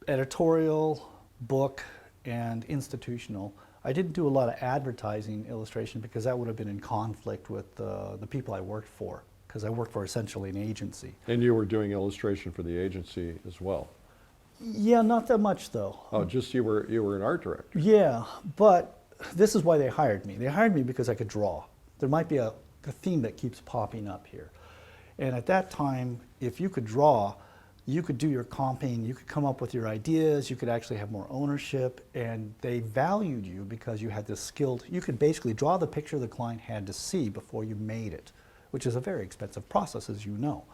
editorial, book, and institutional. I didn't do a lot of advertising illustration because that would have been in conflict with the people I worked for, because I worked for essentially an agency. And you were doing illustration for the agency as well? Yeah, not that much though. Oh, just you were an art director? Yeah, but this is why they hired me. They hired me because I could draw. There might be a theme that keeps popping up here. And at that time, if you could draw, you could do your comping, you could come up with your ideas, you could actually have more ownership, and they valued you because you had this skilled, you could basically draw the picture the client had to see before you made it, which is a very expensive process, as you know.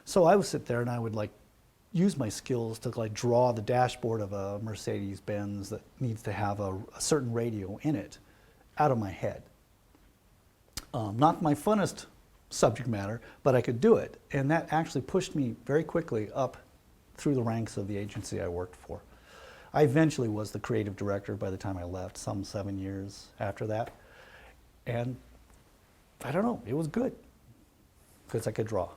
So I would sit there and I would use my skills to draw the dashboard of a Mercedes-Benz that needs to have a certain radio in it out of my head. Not my funnest subject matter, but I could do it. And that actually pushed me very quickly up through the ranks of the agency I worked for. I eventually was the creative director by the time I left, some 7 years after that. And I don't know, it was good because I could draw.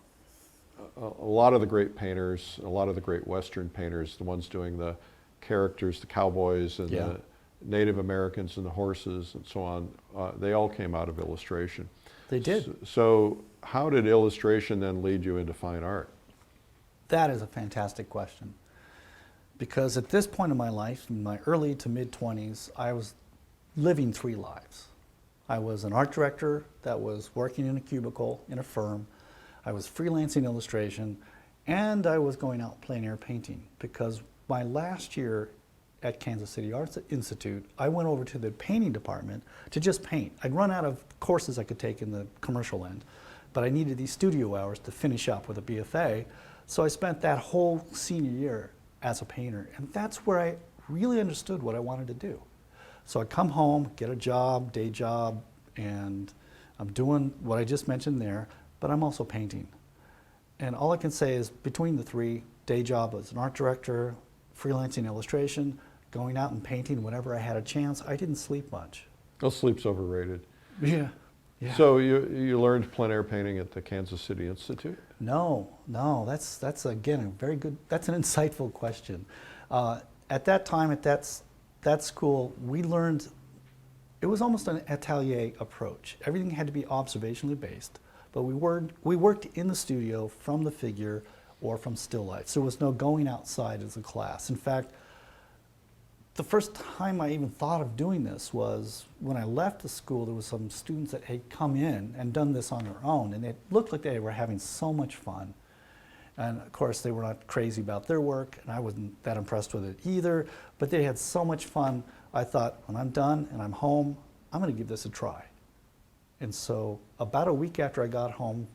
A lot of the great painters, a lot of the great Western painters, the ones doing the characters, the cowboys and the Native Americans and the horses and so on, they all came out of illustration. They did. So how did illustration then lead you into fine art? That is a fantastic question. Because at this point in my life, in my early to mid-20s, I was living 3 lives. I was an art director that was working in a cubicle in a firm. I was freelancing illustration, and I was going out plein air painting. Because my last year at Kansas City Arts Institute, I went over to the painting department to just paint. I'd run out of courses I could take in the commercial end, but I needed these studio hours to finish up with a BFA, so I spent that whole senior year as a painter, and that's where I really understood what I wanted to do. So I'd come home, get a job, day job, and I'm doing what I just mentioned there, but I'm also painting. And all I can say is between the 3, day job as an art director, freelancing illustration, going out and painting whenever I had a chance, I didn't sleep much. Well, sleep's overrated. Yeah. So you learned plein air painting at the Kansas City Institute? No, that's again a very good, that's an insightful question. At that time, at that school, we learned, it was almost an atelier approach. Everything had to be observationally based, but we worked in the studio from the figure or from still life. So there was no going outside as a class. In fact, the first time I even thought of doing this was when I left the school. There was some students that had come in and done this on their own, and it looked like they were having so much fun. And of course, they were not crazy about their work, and I wasn't that impressed with it either, but they had so much fun. I thought, when I'm done and I'm home, I'm going to give this a try. And so about a week after I got home,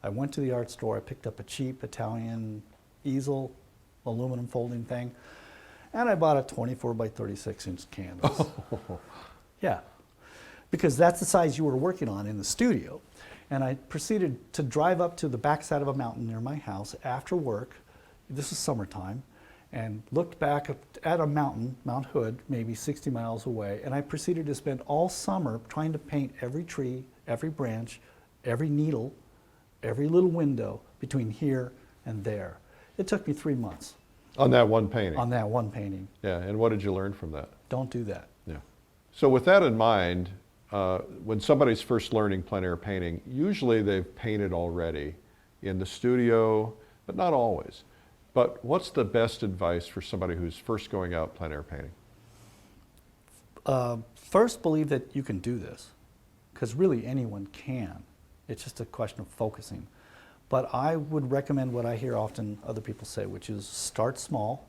I went to the art store. I picked up a cheap Italian easel, aluminum folding thing, and I bought a 24 by 36 inch canvas. Oh. Yeah, because that's the size you were working on in the studio. And I proceeded to drive up to the backside of a mountain near my house after work. This is summertime, and looked back at a mountain, Mount Hood, maybe 60 miles away, and I proceeded to spend all summer trying to paint every tree, every branch, every needle, every little window between here and there. It took me 3 months. On that one painting? On that one painting. Yeah, and what did you learn from that? Don't do that. Yeah. So with that in mind, when somebody's first learning plein air painting, usually they've painted already in the studio, but not always. But what's the best advice for somebody who's first going out plein air painting? First, believe that you can do this, because really anyone can. It's just a question of focusing. But I would recommend what I hear often other people say, which is start small.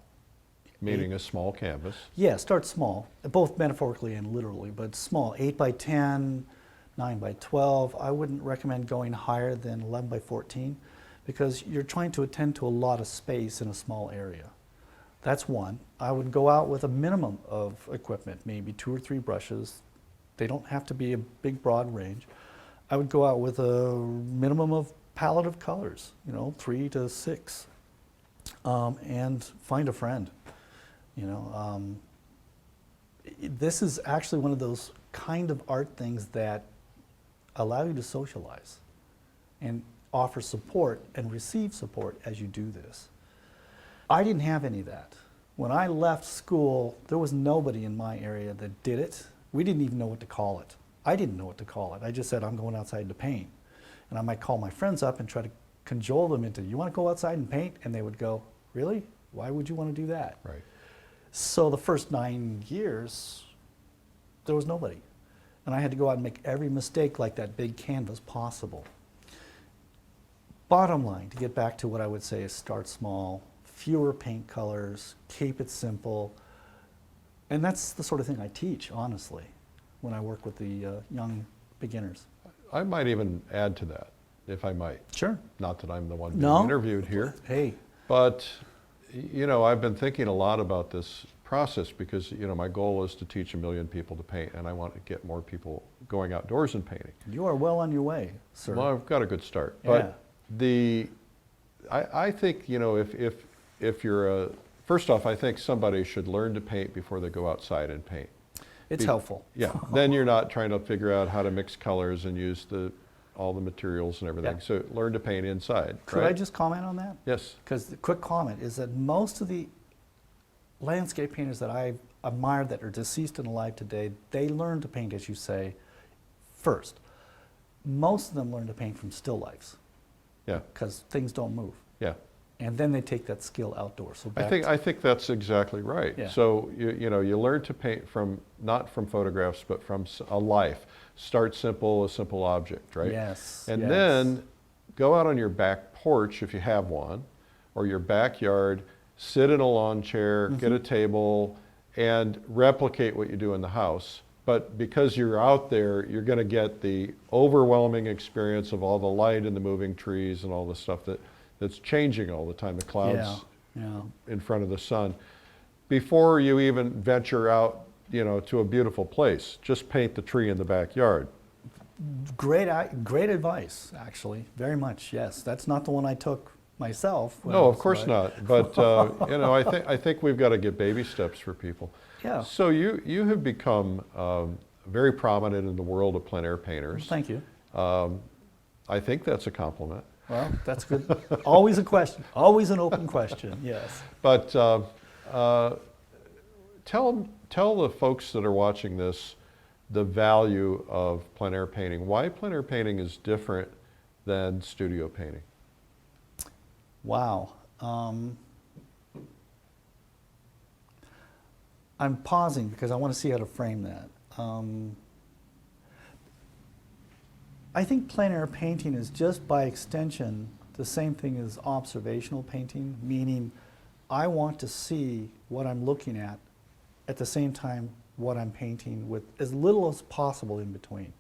Meaning a small canvas. Yeah, start small, both metaphorically and literally, but small, 8 by 10, 9 by 12. I wouldn't recommend going higher than 11 by 14 because you're trying to attend to a lot of space in a small area. That's one. I would go out with a minimum of equipment, maybe 2 or 3 brushes. They don't have to be a big, broad range. I would go out with a minimum of palette of colors, 3 to 6, and find a friend. This is actually one of those kind of art things that allow you to socialize and offer support and receive support as you do this. I didn't have any of that. When I left school, there was nobody in my area that did it. We didn't even know what to call it. I didn't know what to call it. I just said, I'm going outside to paint. And I might call my friends up and try to cajole them into, you want to go outside and paint? And they would go, really? Why would you want to do that? Right. So the first 9 years, there was nobody. And I had to go out and make every mistake like that big canvas possible. Bottom line, to get back to what I would say is start small, fewer paint colors, keep it simple. And that's the sort of thing I teach, honestly, when I work with the young beginners. I might even add to that, if I might. Sure. Not that I'm the one being interviewed here. Hey. But, I've been thinking a lot about this process because, my goal is to teach 1 million people to paint, and I want to get more people going outdoors and painting. You are well on your way, sir. Well, I've got a good start. Yeah. But I think, if you're first off, I think somebody should learn to paint before they go outside and paint. It's helpful. Yeah, then you're not trying to figure out how to mix colors and use all the materials and everything. Yeah. So learn to paint inside. Could right? I just comment on that? Yes. Because the quick comment is that most of the landscape painters that I admire that are deceased and alive today, they learn to paint, as you say, first. Most of them learn to paint from still lifes. Yeah. Because things don't move. Yeah. And then they take that skill outdoors. So I think that's exactly right. Yeah. So you learn to paint not from photographs, but from a life. Start simple, a simple object, right? Yes. And yes. then go out on your back porch if you have one, or your backyard, sit in a lawn chair, get a table, and replicate what you do in the house. But because you're out there, you're going to get the overwhelming experience of all the light and the moving trees and all the stuff that's changing all the time, the clouds in front of the sun. Before you even venture out, to a beautiful place, just paint the tree in the backyard. Great advice, actually, very much, yes. That's not the one I took myself. No, of course not. But, I think we've got to get baby steps for people. Yeah. So you have become very prominent in the world of plein air painters. Thank you. I think that's a compliment. Well, that's good. Always a question. Always an open question, yes. But tell the folks that are watching this the value of plein air painting. Why plein air painting is different than studio painting? Wow. I'm pausing because I want to see how to frame that. I think plein air painting is just by extension the same thing as observational painting, meaning I want to see what I'm looking at the same time what I'm painting with as little as possible in between.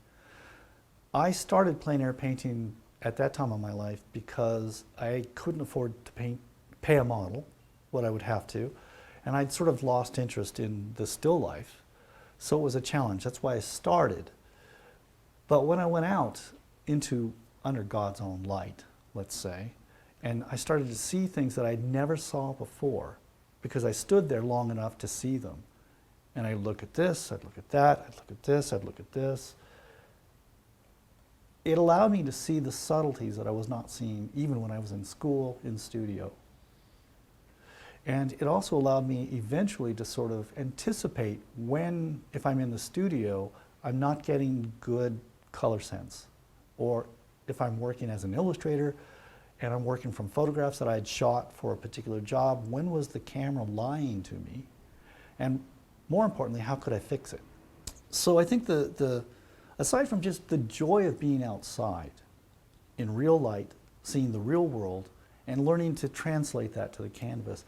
I started plein air painting at that time of my life because I couldn't afford to pay a model, what I would have to, and I'd sort of lost interest in the still life. So it was a challenge. That's why I started. But when I went out into under God's own light, let's say, and I started to see things that I never saw before because I stood there long enough to see them. And I'd look at this, I'd look at that, I'd look at this, I'd look at this. It allowed me to see the subtleties that I was not seeing even when I was in school, in studio. And it also allowed me eventually to sort of anticipate when, if I'm in the studio, I'm not getting good color sense. Or if I'm working as an illustrator and I'm working from photographs that I had shot for a particular job, when was the camera lying to me? And more importantly, how could I fix it? So I think aside from just the joy of being outside in real light, seeing the real world, and learning to translate that to the canvas,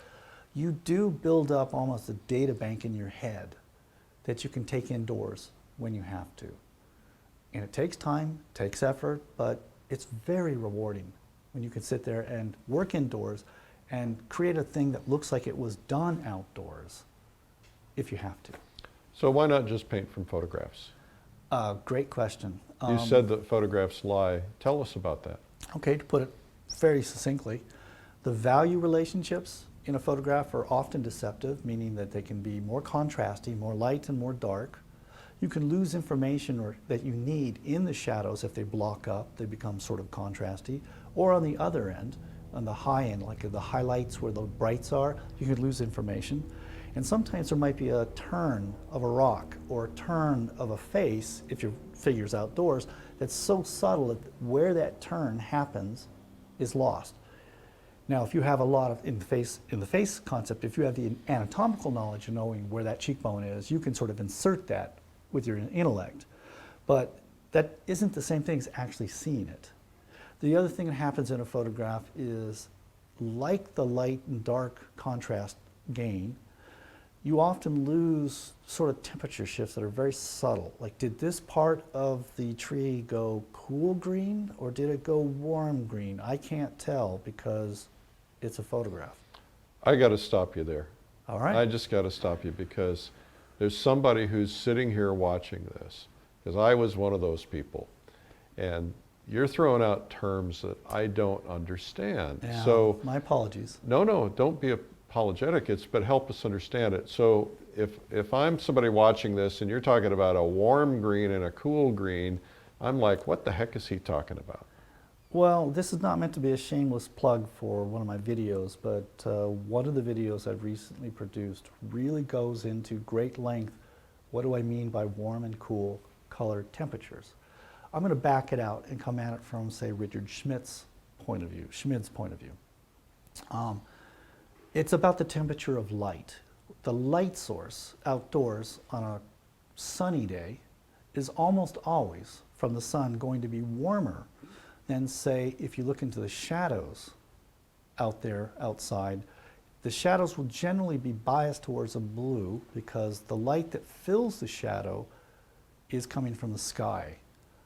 you do build up almost a data bank in your head that you can take indoors when you have to. And it takes time, takes effort, but it's very rewarding when you can sit there and work indoors and create a thing that looks like it was done outdoors, if you have to. So why not just paint from photographs? Great question. You said that photographs lie. Tell us about that. Okay, to put it very succinctly, the value relationships in a photograph are often deceptive, meaning that they can be more contrasty, more light and more dark. You can lose information that you need in the shadows if they block up, they become sort of contrasty. Or on the other end, on the high end, like the highlights where the brights are, you could lose information. And sometimes there might be a turn of a rock or a turn of a face, if your figure's outdoors, that's so subtle that where that turn happens is lost. Now, if you have a lot of, in the face concept, if you have the anatomical knowledge of knowing where that cheekbone is, you can sort of insert that with your intellect. But that isn't the same thing as actually seeing it. The other thing that happens in a photograph is, like the light and dark contrast gain, you often lose sort of temperature shifts that are very subtle. Like, did this part of the tree go cool green or did it go warm green? I can't tell because it's a photograph. I got to stop you there. All right. I just got to stop you because there's somebody who's sitting here watching this, because I was one of those people, and you're throwing out terms that I don't understand. Yeah, so my apologies. No, don't be apologetic. But help us understand it. So if I'm somebody watching this and you're talking about a warm green and a cool green, I'm like, what the heck is he talking about? Well, this is not meant to be a shameless plug for one of my videos, but one of the videos I've recently produced really goes into great length. What do I mean by warm and cool color temperatures? I'm going to back it out and come at it from, say, Richard Schmid's point of view. It's about the temperature of light. The light source outdoors on a sunny day is almost always from the sun going to be warmer than, say, if you look into the shadows out there outside. The shadows will generally be biased towards a blue because the light that fills the shadow is coming from the sky.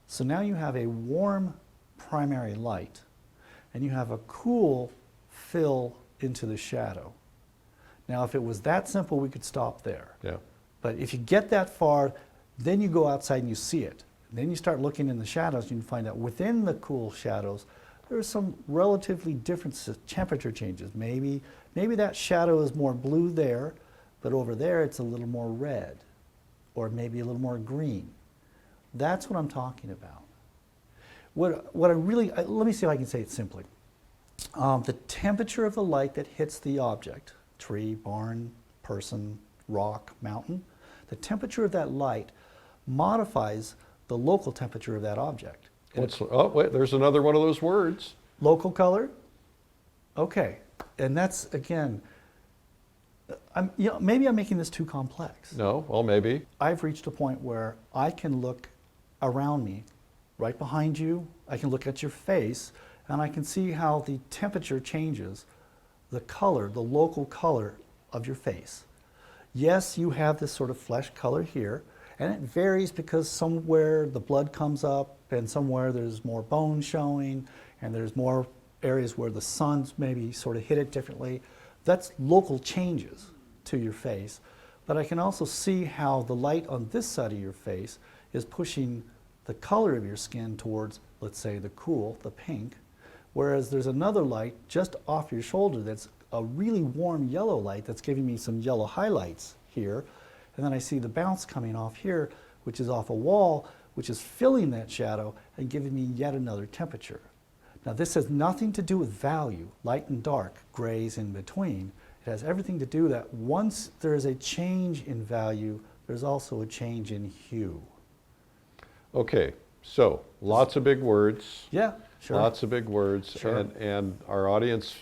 So now you have a warm primary light and you have a cool fill into the shadow. Now, if it was that simple, we could stop there. Yeah. But if you get that far, then you go outside and you see it. Then you start looking in the shadows and you find out within the cool shadows, there are some relatively different temperature changes. Maybe that shadow is more blue there, but over there it's a little more red, or maybe a little more green. That's what I'm talking about. Let me see if I can say it simply. The temperature of the light that hits the object, tree, barn, person, rock, mountain, the temperature of that light modifies the local temperature of that object. Oh, wait, there's another one of those words. Local color? Okay. And that's, again, maybe I'm making this too complex. No? Well, maybe. I've reached a point where I can look around me, right behind you, I can look at your face, and I can see how the temperature changes the color, the local color of your face. Yes, you have this sort of flesh color here, and it varies because somewhere the blood comes up, and somewhere there's more bone showing, and there's more areas where the sun's maybe sort of hit it differently. That's local changes to your face. But I can also see how the light on this side of your face is pushing the color of your skin towards, let's say, the cool, the pink, whereas there's another light just off your shoulder that's a really warm yellow light that's giving me some yellow highlights here. And then I see the bounce coming off here, which is off a wall, which is filling that shadow and giving me yet another temperature. Now this has nothing to do with value, light and dark, grays in between. It has everything to do that once there is a change in value, there's also a change in hue. Okay, so lots of big words. Yeah, sure. Lots of big words. Sure. And our audience,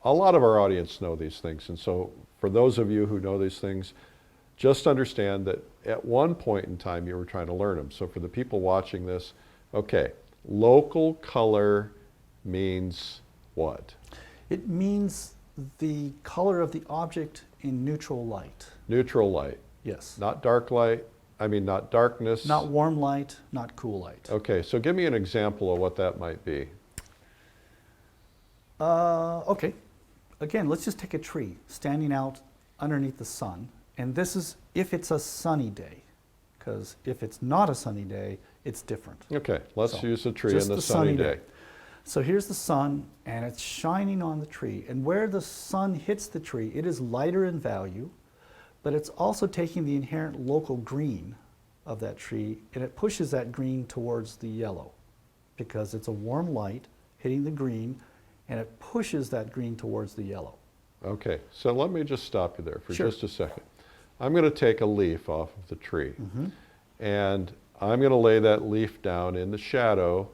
a lot of our audience know these things. And so for those of you who know these things, just understand that at one point in time you were trying to learn them. So for the people watching this, okay, local color means what? It means the color of the object in neutral light. Neutral light. Yes. Not dark light, not darkness. Not warm light, not cool light. Okay, so give me an example of what that might be. Okay. Again, let's just take a tree standing out underneath the sun. And this is if it's a sunny day. Because if it's not a sunny day, it's different. Okay, let's So, use a tree just in the sunny day. So here's the sun, and it's shining on the tree. And where the sun hits the tree, it is lighter in value, but it's also taking the inherent local green of that tree, and it pushes that green towards the yellow because it's a warm light hitting the green, and it pushes that green towards the yellow. Okay, so let me just stop you there for Sure. just a second. I'm going to take a leaf off of the tree, Mm-hmm. and I'm going to lay that leaf down in the shadow,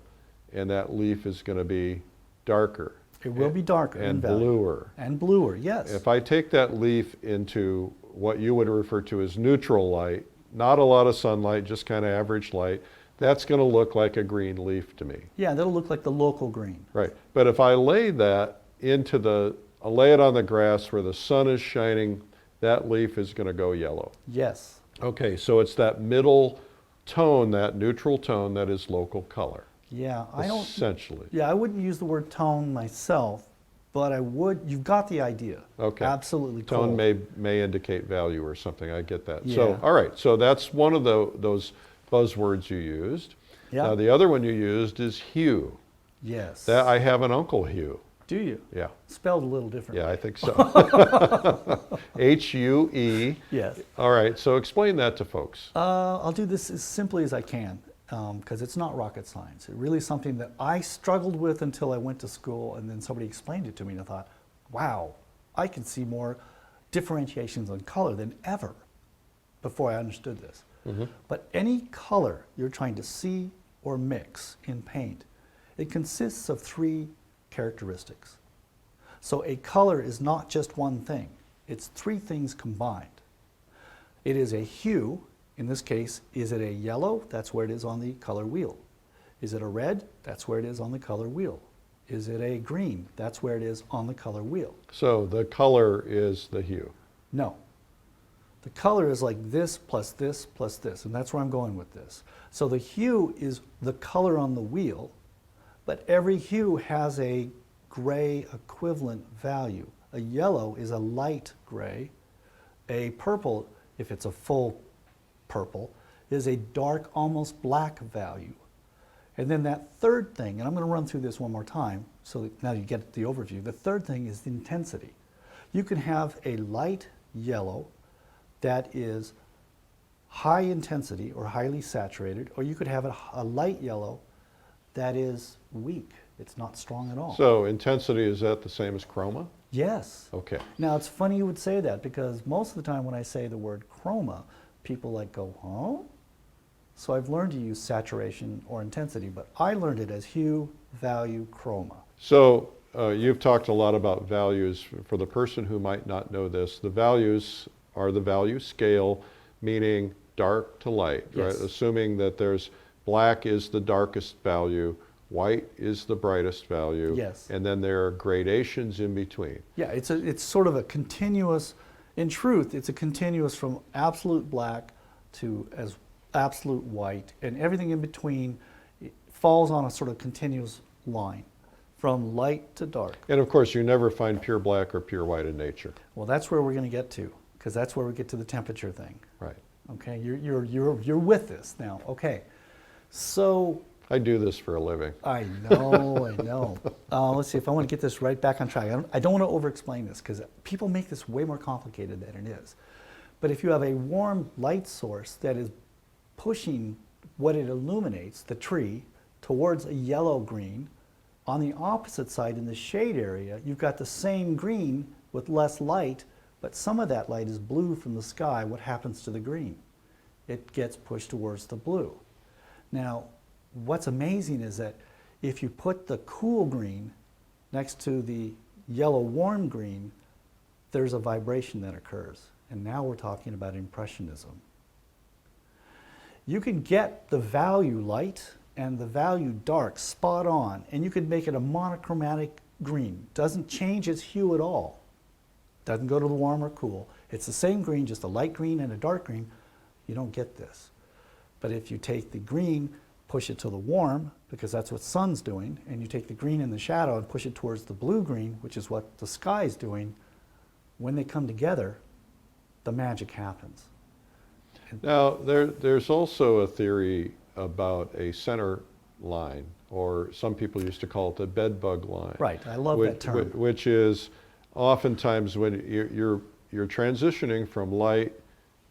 and that leaf is going to be darker. It will be darker in and value. bluer. And bluer, yes. If I take that leaf into what you would refer to as neutral light, not a lot of sunlight, just kind of average light, that's going to look like a green leaf to me. Yeah, that'll look like the local green. Right. But if I lay that I'll lay it on the grass where the sun is shining, that leaf is going to go yellow. Yes. Okay, so it's that middle tone, that neutral tone, that is local color. Yeah, Essentially. I wouldn't use the word tone myself, but I would, you've got the idea. Okay. Absolutely cool. Tone may indicate value or something, I get that. Yeah. So, all right, so that's one of those buzzwords you used. Yeah. Now the other one you used is hue. Yes. That I have an uncle Hugh. Do you? Yeah. Spelled a little differently. Yeah, I think so. H-U-E. Yes. All right, so explain that to folks. I'll do this as simply as I can because it's not rocket science. It really is something that I struggled with until I went to school, and then somebody explained it to me, and I thought, wow, I can see more differentiations on color than ever before I understood this. Mm-hmm. But any color you're trying to see or mix in paint, it consists of three characteristics. So a color is not just one thing. It's three things combined. It is a hue. In this case, is it a yellow? That's where it is on the color wheel. Is it a red? That's where it is on the color wheel. Is it a green? That's where it is on the color wheel. So the color is the hue. No. The color is like this plus this plus this, and that's where I'm going with this. So the hue is the color on the wheel, but every hue has a gray equivalent value. A yellow is a light gray. A purple, if it's a full purple, is a dark, almost black value. And then that third thing, and I'm going to run through this one more time so that now you get the overview. The third thing is the intensity. You can have a light yellow that is high intensity or highly saturated, or you could have a light yellow that is weak. It's not strong at all. So intensity, is that the same as chroma? Yes. Okay. Now it's funny you would say that because most of the time when I say the word chroma, people like go, huh? So I've learned to use saturation or intensity, but I learned it as hue, value, chroma. So you've talked a lot about values. For the person who might not know this, the values are the value scale, meaning dark to light, Yes. right? Assuming that there's black is the darkest value, white is the brightest value, Yes. and then there are gradations in between. Yeah, it's sort of a continuous, in truth, it's a continuous from absolute black to as absolute white, and everything in between falls on a sort of continuous line from light to dark. And of course, you never find pure black or pure white in nature. Well, that's where we're going to get to, because that's where we get to the temperature thing. Right. Okay, you're with this now. Okay, so I do this for a living. I know. Let's see if I want to get this right back on track. I don't want to over-explain this because people make this way more complicated than it is. But if you have a warm light source that is pushing what it illuminates, the tree, towards a yellow-green, on the opposite side in the shade area, you've got the same green with less light, but some of that light is blue from the sky. What happens to the green? It gets pushed towards the blue. Now, what's amazing is that if you put the cool green next to the yellow warm green, there's a vibration that occurs. And now we're talking about impressionism. You can get the value light and the value dark spot on, and you could make it a monochromatic green. Doesn't change its hue at all. Doesn't go to the warm or cool. It's the same green, just a light green and a dark green. You don't get this. But if you take the green, push it to the warm, because that's what sun's doing, and you take the green in the shadow and push it towards the blue-green, which is what the sky's doing, when they come together, the magic happens. Now, there's also a theory about a center line, or some people used to call it the bedbug line. Right, I love that term. Which is oftentimes when you're transitioning from light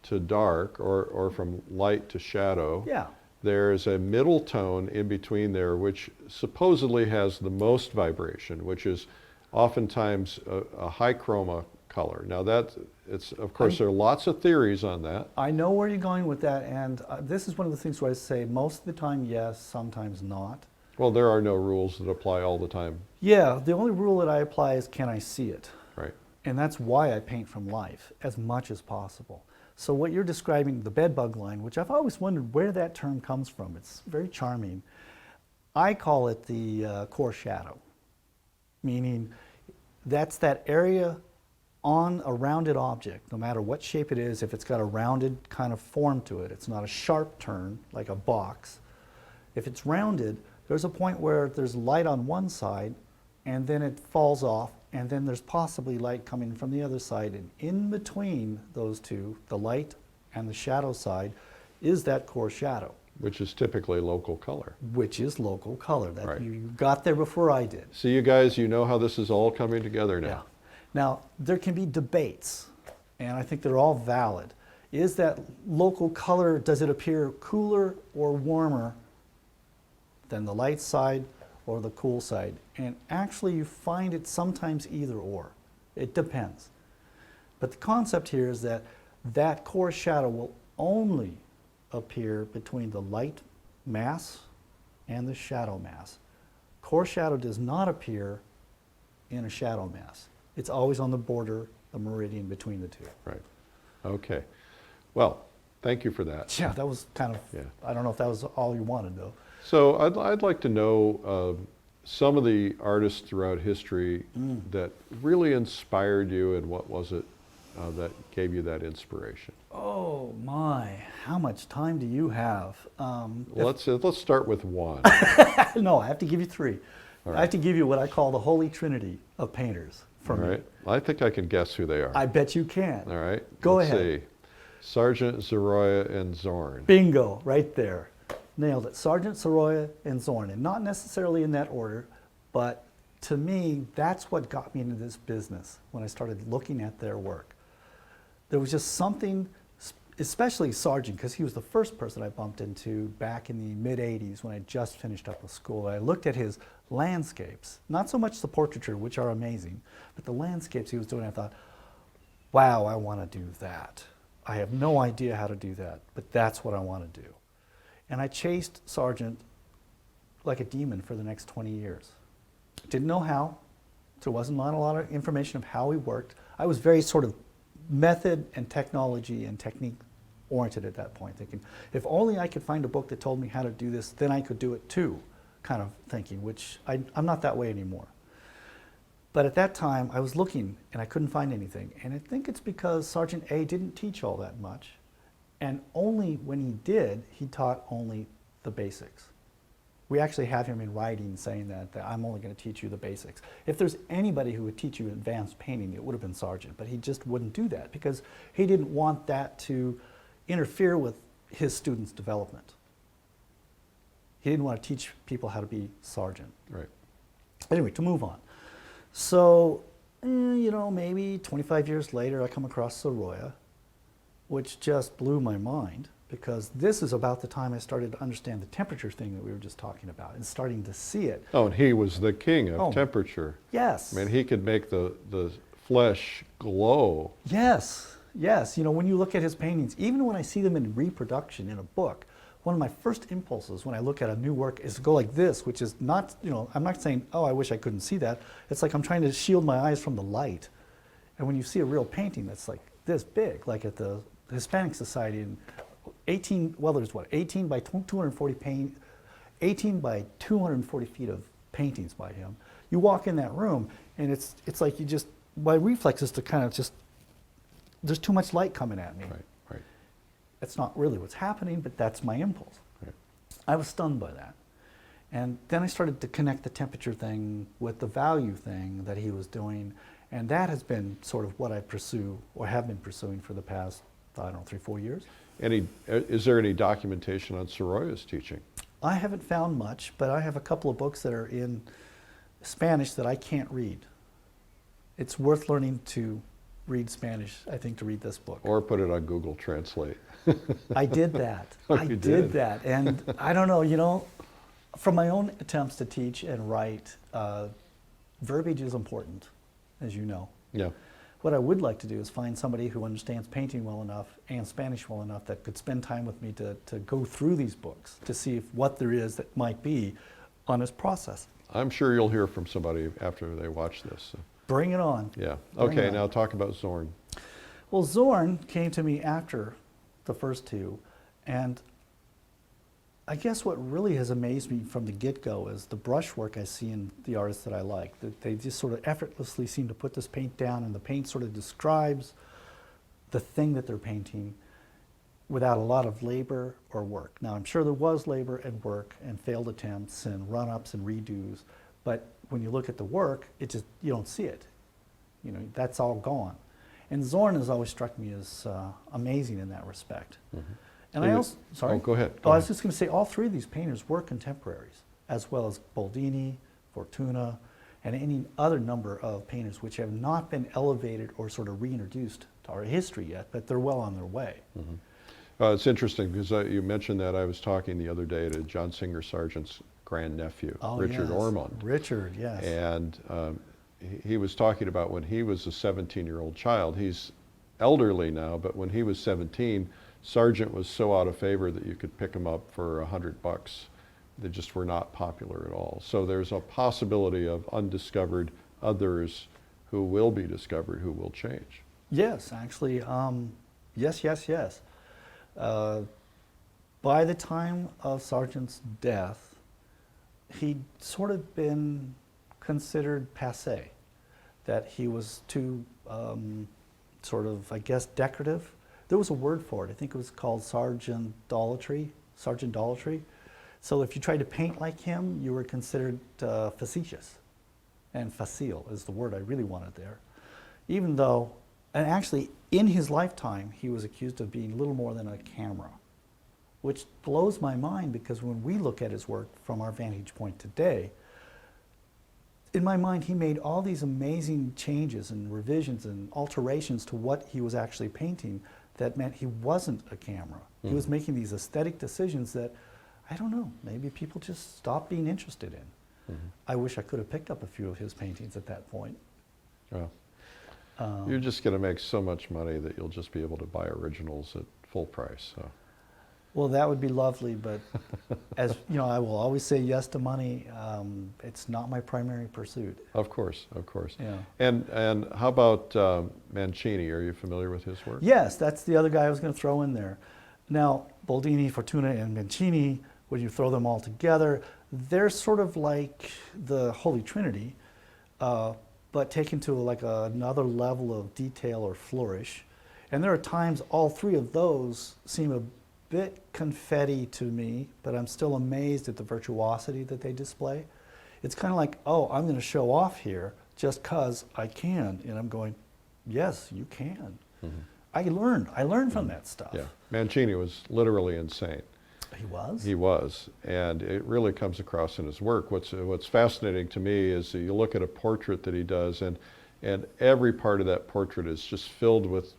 to dark, or from light to shadow. Yeah. There's a middle tone in between there, which supposedly has the most vibration, which is oftentimes a high chroma color. Now of course, there are lots of theories on that. I know where you're going with that, and this is one of the things where I say most of the time yes, sometimes not. Well, there are no rules that apply all the time. Yeah, the only rule that I apply is can I see it? Right. And that's why I paint from life as much as possible. So what you're describing, the bedbug line, which I've always wondered where that term comes from. It's very charming. I call it the core shadow, meaning that's that area on a rounded object, no matter what shape it is. If it's got a rounded kind of form to it, it's not a sharp turn like a box. If it's rounded, there's a point where there's light on one side and then it falls off, and then there's possibly light coming from the other side, and in between those two, the light and the shadow side, is that core shadow. Which is typically local color. Which is local color. That Right. you got there before I did. See, you guys, you know how this is all coming together now. Yeah. Now, there can be debates, and I think they're all valid. Is that local color, does it appear cooler or warmer than the light side or the cool side? And actually, you find it sometimes either or. It depends. But the concept here is that that core shadow will only appear between the light mass and the shadow mass. Core shadow does not appear in a shadow mass. It's always on the border, the meridian between the two. Right. Okay. Well, thank you for that. Yeah, that was kind of, Yeah. I don't know if that was all you wanted though. So I'd like to know some of the artists throughout history that really inspired you, and what was it that gave you that inspiration? Oh my, how much time do you have? Let's start with one. No, I have to give you three. All I right. have to give you what I call the holy trinity of painters for All me. right. I think I can guess who they are. I bet you can. All right. Go Let's ahead. see. Sargent, Sorolla, and Zorn. Bingo, right there. Nailed it. Sargent, Sorolla, and Zorn. And not necessarily in that order, but to me, that's what got me into this business when I started looking at their work. There was just something, especially Sargent, because he was the first person I bumped into back in the mid-'80s when I just finished up with school. I looked at his landscapes, not so much the portraiture, which are amazing, but the landscapes he was doing. I thought, wow, I want to do that. I have no idea how to do that, but that's what I want to do. And I chased Sargent like a demon for the next 20 years. Didn't know how, There wasn't a lot of information of how he worked. I was very sort of method and technology and technique oriented at that point, thinking, if only I could find a book that told me how to do this, then I could do it too, kind of thinking, which I'm not that way anymore. But at that time, I was looking and I couldn't find anything. And I think it's because Sergeant A didn't teach all that much. And only when he did, he taught only the basics. We actually have him in writing saying that I'm only going to teach you the basics. If there's anybody who would teach you advanced painting, it would have been Sargent, but he just wouldn't do that because he didn't want that to interfere with his students' development. He didn't want to teach people how to be Sargent. Right. Anyway, to move on. So, you know, maybe 25 years later, I come across Sorolla, which just blew my mind, because this is about the time I started to understand the temperature thing that we were just talking about and starting to see it. Oh, and he was the king of temperature. Yes. I mean, he could make the flesh glow. Yes, yes. You know, when you look at his paintings, even when I see them in reproduction in a book, one of my first impulses when I look at a new work is to go like this, which is not, you know, I'm not saying, oh, I wish I couldn't see that. It's like I'm trying to shield my eyes from the light. And when you see a real painting that's like this big, like at the Hispanic Society in 18 by 240 18 by 240 feet of paintings by him. You walk in that room and it's like you just, my reflex is to kind of just, there's too much light coming at me. Right, right. That's not really what's happening, but that's my impulse. Right. I was stunned by that. And then I started to connect the temperature thing with the value thing that he was doing. And that has been sort of what I pursue, or have been pursuing for the past, I don't know, 3-4 years. Is there any documentation on Sorolla's teaching? I haven't found much, but I have a couple of books that are in Spanish that I can't read. It's worth learning to read Spanish, I think, to read this book. Or put it on Google Translate. I did that. Oh, I you did that. And I don't know, you know, from my own attempts to teach and write, verbiage is important, as you know. Yeah. What I would like to do is find somebody who understands painting well enough and Spanish well enough that could spend time with me to go through these books to see if what there is that might be on his process. I'm sure you'll hear from somebody after they watch this. So. Bring it on. Yeah. Bring Okay, it on. now talk about Zorn. Well, Zorn came to me after the first two, and I guess what really has amazed me from the get-go is the brushwork I see in the artists that I like. That they just sort of effortlessly seem to put this paint down, and the paint sort of describes the thing that they're painting without a lot of labor or work. Now, I'm sure there was labor and work and failed attempts and run-ups and redos, but when you look at the work, it just, you don't see it. You know, that's all gone. And Zorn has always struck me as amazing in that respect. Mm-hmm. And I also, sorry? Oh, go ahead. I was just going to say, all three of these painters were contemporaries, as well as Boldini, Fortuna, and any other number of painters which have not been elevated or sort of reintroduced to our history yet, but they're well on their way. Mm-hmm. It's interesting because you mentioned that. I was talking the other day to John Singer Sargent's grandnephew, Richard Ormond. Richard, yes. And he was talking about when he was a 17-year-old child. He's elderly now, but when he was 17, Sargent was so out of favor that you could pick him up for $100. They just were not popular at all. So there's a possibility of undiscovered others who will be discovered, who will change. Yes, actually, yes. By the time of Sargent's death, he'd sort of been considered passé, that he was too sort of, I guess, decorative. There was a word for it. I think it was called Sargentolatry. So if you tried to paint like him, you were considered facetious. And facile is the word I really wanted there. Even though, and actually in his lifetime, he was accused of being little more than a camera, which blows my mind because when we look at his work from our vantage point today, in my mind, he made all these amazing changes and revisions and alterations to what he was actually painting that meant he wasn't a camera. He was making these aesthetic decisions that, I don't know, maybe people just stopped being interested in. I wish I could have picked up a few of his paintings at that point. Well, you're just going to make so much money that you'll just be able to buy originals at full price. So. Well, that would be lovely, but as you know, I will always say yes to money. It's not my primary pursuit. Of course, of course. Yeah. And how about Mancini? Are you familiar with his work? Yes, that's the other guy I was going to throw in there. Now, Boldini, Fortuna, and Mancini, when you throw them all together, they're sort of like the Holy Trinity, but taken to like another level of detail or flourish. And there are times all three of those seem a bit confetti to me, but I'm still amazed at the virtuosity that they display. It's kind of like, oh, I'm going to show off here just because I can. And I'm going, yes, you can. Mm-hmm. I learned from that stuff. Yeah, Mancini was literally insane. He was? He was, and it really comes across in his work. What's fascinating to me is that you look at a portrait that he does, and every part of that portrait is just filled with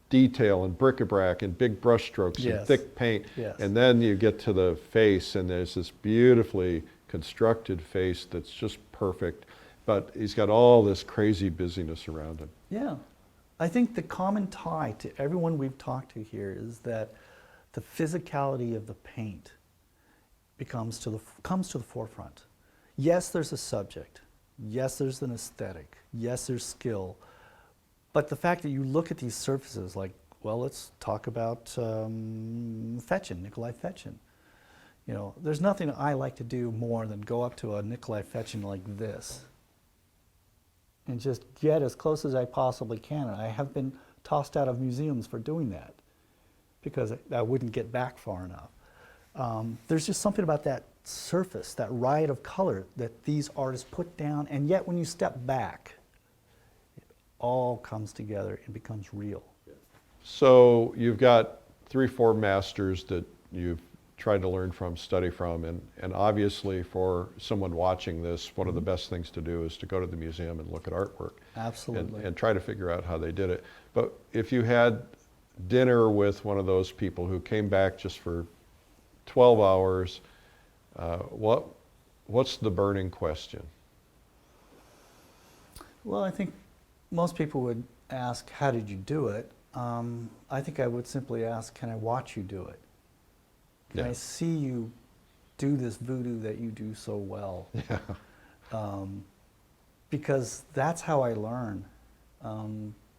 detail and bric-a-brac and big brush strokes and thick paint. Yes. And then you get to the face, and there's this beautifully constructed face that's just perfect, but he's got all this crazy busyness around him. Yeah. I think the common tie to everyone we've talked to here is that the physicality of the paint comes to the forefront. Yes, there's a subject. Yes, there's an aesthetic. Yes, there's skill. But the fact that you look at these surfaces, like, well, let's talk about Fechin, Nikolai Fechin. You know, there's nothing I like to do more than go up to a Nikolai Fechin like this and just get as close as I possibly can. And I have been tossed out of museums for doing that because I wouldn't get back far enough. There's just something about that surface, that riot of color that these artists put down, and yet when you step back, all comes together and becomes real. So you've got 3-4 masters that you've tried to learn from, study from, and obviously for someone watching this, one of the best things to do is to go to the museum and look at artwork. Absolutely. And try to figure out how they did it. But if you had dinner with one of those people who came back just for 12 hours, what's the burning question? Well, I think most people would ask, how did you do it? I think I would simply ask, can I watch you do it? Can I see you do this voodoo that you do so well? Yeah. Because that's how I learn.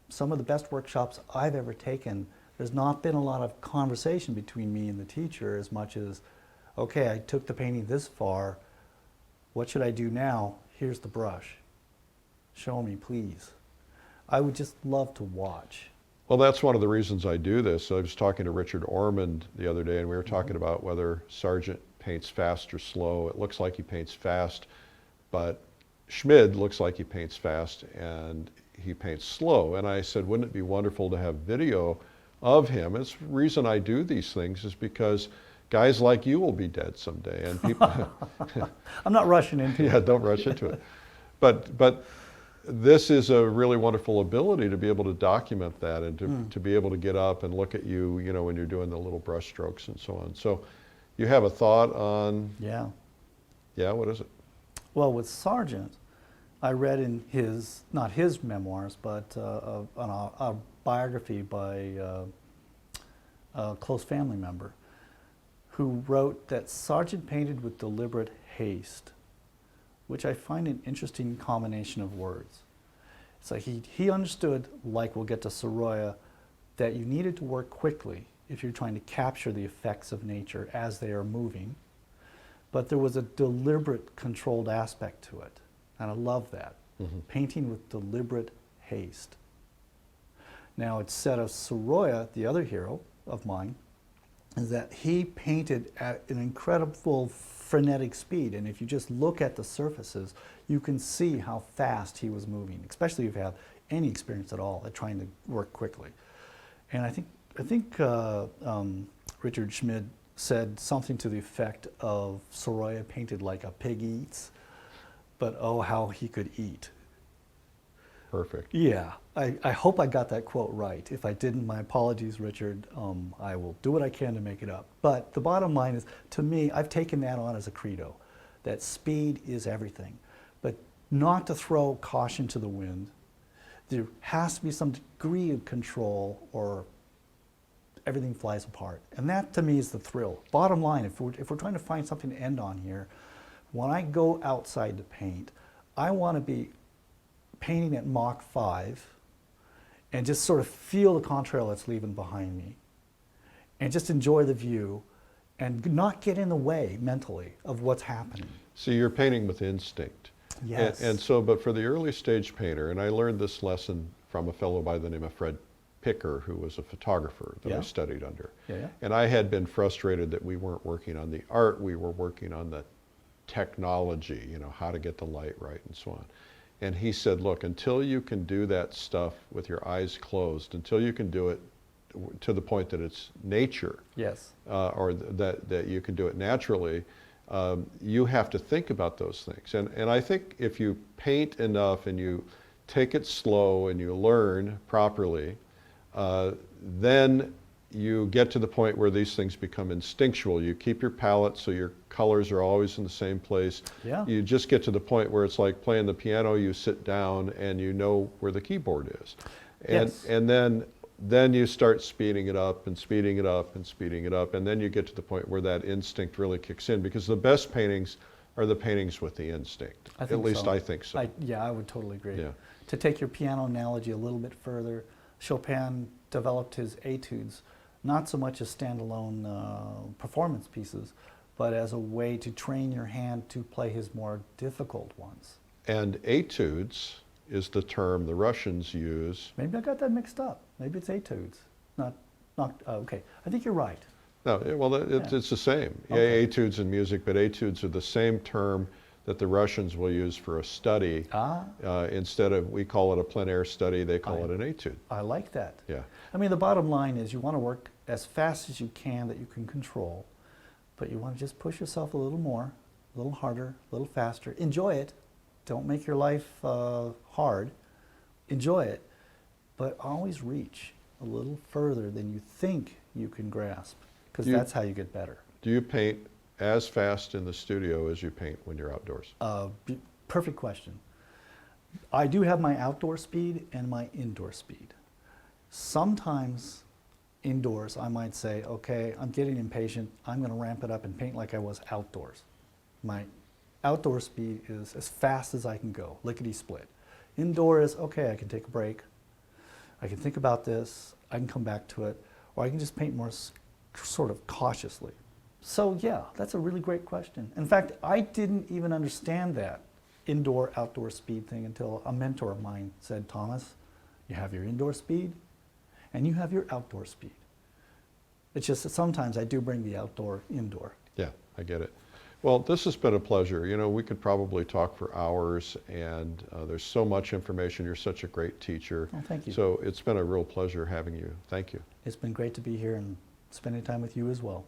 Some of the best workshops I've ever taken, there's not been a lot of conversation between me and the teacher as much as, okay, I took the painting this far, what should I do now? Here's the brush. Show me, please. I would just love to watch. Well, that's one of the reasons I do this. I was talking to Richard Ormond the other day, and we were talking about whether Sargent paints fast or slow. It looks like he paints fast, but Schmid looks like he paints fast, and he paints slow. And I said, wouldn't it be wonderful to have video of him? It's the reason I do these things is because guys like you will be dead someday, and people. I'm not rushing into it. Yeah, don't rush into it. But this is a really wonderful ability to be able to document that and to be able to get up and look at you, you know, when you're doing the little brush strokes and so on. So you have a thought on? Yeah. Yeah, what is it? Well, with Sargent, I read in his, not his memoirs, but a biography by a close family member who wrote that Sargent painted with deliberate haste, which I find an interesting combination of words. It's like he understood, like we'll get to Sorolla, that you needed to work quickly if you're trying to capture the effects of nature as they are moving, but there was a deliberate, controlled aspect to it, and I love that. Mm-hmm. Painting with deliberate haste. Now it's said of Sorolla, the other hero of mine, is that he painted at an incredible frenetic speed, and if you just look at the surfaces, you can see how fast he was moving, especially if you have any experience at all at trying to work quickly. And I think Richard Schmid said something to the effect of Sorolla painted like a pig eats, but oh, how he could eat. Perfect. Yeah, I hope I got that quote right. If I didn't, my apologies, Richard. I will do what I can to make it up. But the bottom line is, to me, I've taken that on as a credo, that speed is everything, but not to throw caution to the wind. There has to be some degree of control or everything flies apart. And that to me is the thrill. Bottom line, if we're trying to find something to end on here, when I go outside to paint, I want to be painting at Mach 5 and just sort of feel the contrail that's leaving behind me and just enjoy the view and not get in the way mentally of what's happening. So you're painting with instinct. Yes. And so, but for the early stage painter, and I learned this lesson from a fellow by the name of Fred Picker, who was a photographer that I studied under. Yeah. And I had been frustrated that we weren't working on the art, we were working on the technology, you know, how to get the light right and so on. And he said, look, until you can do that stuff with your eyes closed, until you can do it to the point that it's nature, Yes. or that you can do it naturally, you have to think about those things. And I think if you paint enough and you take it slow and you learn properly, then you get to the point where these things become instinctual. You keep your palette so your colors are always in the same place. Yeah. You just get to the point where it's like playing the piano, you sit down and you know where the keyboard is. And, Yes. and then you start speeding it up and speeding it up and speeding it up, and then you get to the point where that instinct really kicks in, because the best paintings are the paintings with the instinct. I think At least so. I think so. Yeah, I would totally agree. Yeah. To take your piano analogy a little bit further, Chopin developed his etudes not so much as standalone performance pieces, but as a way to train your hand to play his more difficult ones. And etudes is the term the Russians use. Maybe I got that mixed up. Maybe it's etudes, not okay. I think you're right. No, well, it's the same. Okay. Yeah, etudes in music, but etudes are the same term that the Russians will use for a study. Instead of, we call it a plein air study, they call it an etude. I like that. Yeah. I mean, the bottom line is you want to work as fast as you can that you can control, but you want to just push yourself a little more, a little harder, a little faster. Enjoy it. Don't make your life hard. Enjoy it, but always reach a little further than you think you can grasp, because that's how you get better. Do you paint as fast in the studio as you paint when you're outdoors? Perfect question. I do have my outdoor speed and my indoor speed. Sometimes indoors I might say, okay, I'm getting impatient, I'm going to ramp it up and paint like I was outdoors. My outdoor speed is as fast as I can go, lickety-split. Indoor is, okay, I can take a break, I can think about this, I can come back to it, or I can just paint more sort of cautiously. So yeah, that's a really great question. In fact, I didn't even understand that indoor-outdoor speed thing until a mentor of mine said, Thomas, you have your indoor speed and you have your outdoor speed. It's just that sometimes I do bring the outdoor indoor. Yeah, I get it. Well, this has been a pleasure. You know, we could probably talk for hours, and there's so much information. You're such a great teacher. Oh, thank you. So it's been a real pleasure having you. Thank you. It's been great to be here and spending time with you as well.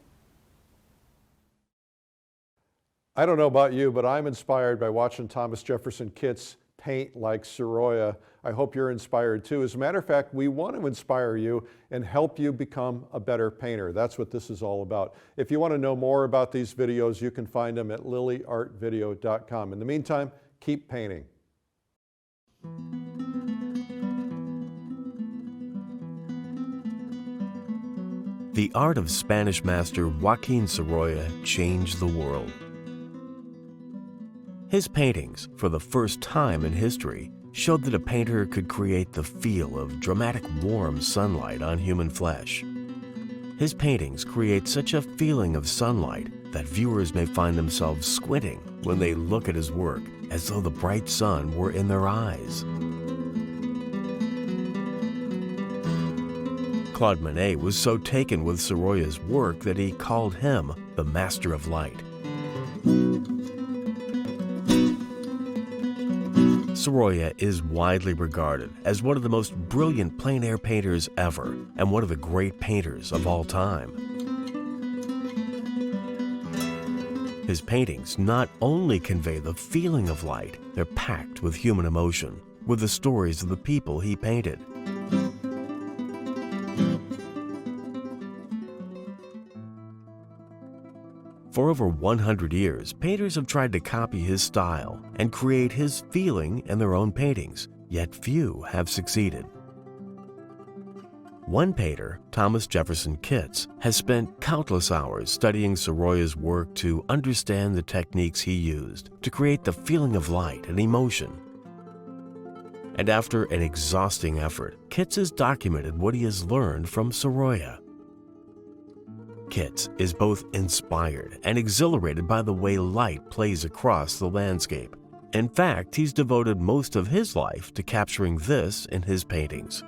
I don't know about you, but I'm inspired by watching Thomas Jefferson Kitts paint like Sorolla. I hope you're inspired too. As a matter of fact, we want to inspire you and help you become a better painter. That's what this is all about. If you want to know more about these videos, you can find them at lilyartvideo.com. In the meantime, keep painting. The art of Spanish master Joaquín Sorolla changed the world. His paintings, for the first time in history, showed that a painter could create the feel of dramatic warm sunlight on human flesh. His paintings create such a feeling of sunlight that viewers may find themselves squinting when they look at his work, as though the bright sun were in their eyes. Claude Monet was so taken with Sorolla's work that he called him the Master of Light. Sorolla is widely regarded as one of the most brilliant plein air painters ever and one of the great painters of all time. His paintings not only convey the feeling of light, they're packed with human emotion, with the stories of the people he painted. For over 100 years, painters have tried to copy his style and create his feeling in their own paintings, yet few have succeeded. One painter, Thomas Jefferson Kitts, has spent countless hours studying Sorolla's work to understand the techniques he used to create the feeling of light and emotion. And after an exhausting effort, Kitts has documented what he has learned from Sorolla. Kitts is both inspired and exhilarated by the way light plays across the landscape. In fact, he's devoted most of his life to capturing this in his paintings.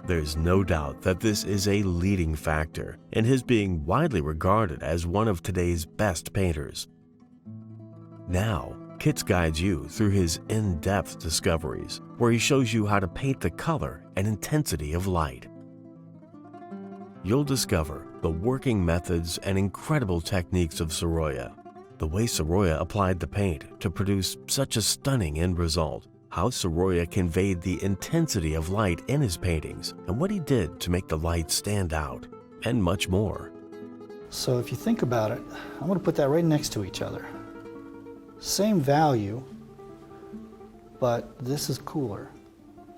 There's no doubt that this is a leading factor in his being widely regarded as one of today's best painters. Now, Kitts guides you through his in-depth discoveries, where he shows you how to paint the color and intensity of light. You'll discover the working methods and incredible techniques of Sorolla, the way Sorolla applied the paint to produce such a stunning end result, how Sorolla conveyed the intensity of light in his paintings, and what he did to make the light stand out, and much more. So if you think about it, I'm going to put that right next to each other. Same value, but this is cooler.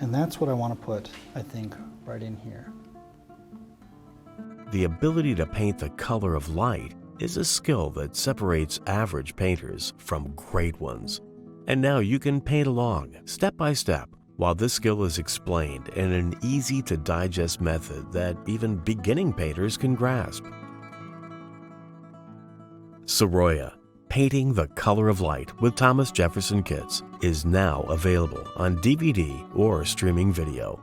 And that's what I want to put, I think, right in here. The ability to paint the color of light is a skill that separates average painters from great ones. And now you can paint along, step by step, while this skill is explained in an easy-to-digest method that even beginning painters can grasp. Sorolla, Painting the Color of Light with Thomas Jefferson Kitts, is now available on DVD or streaming video.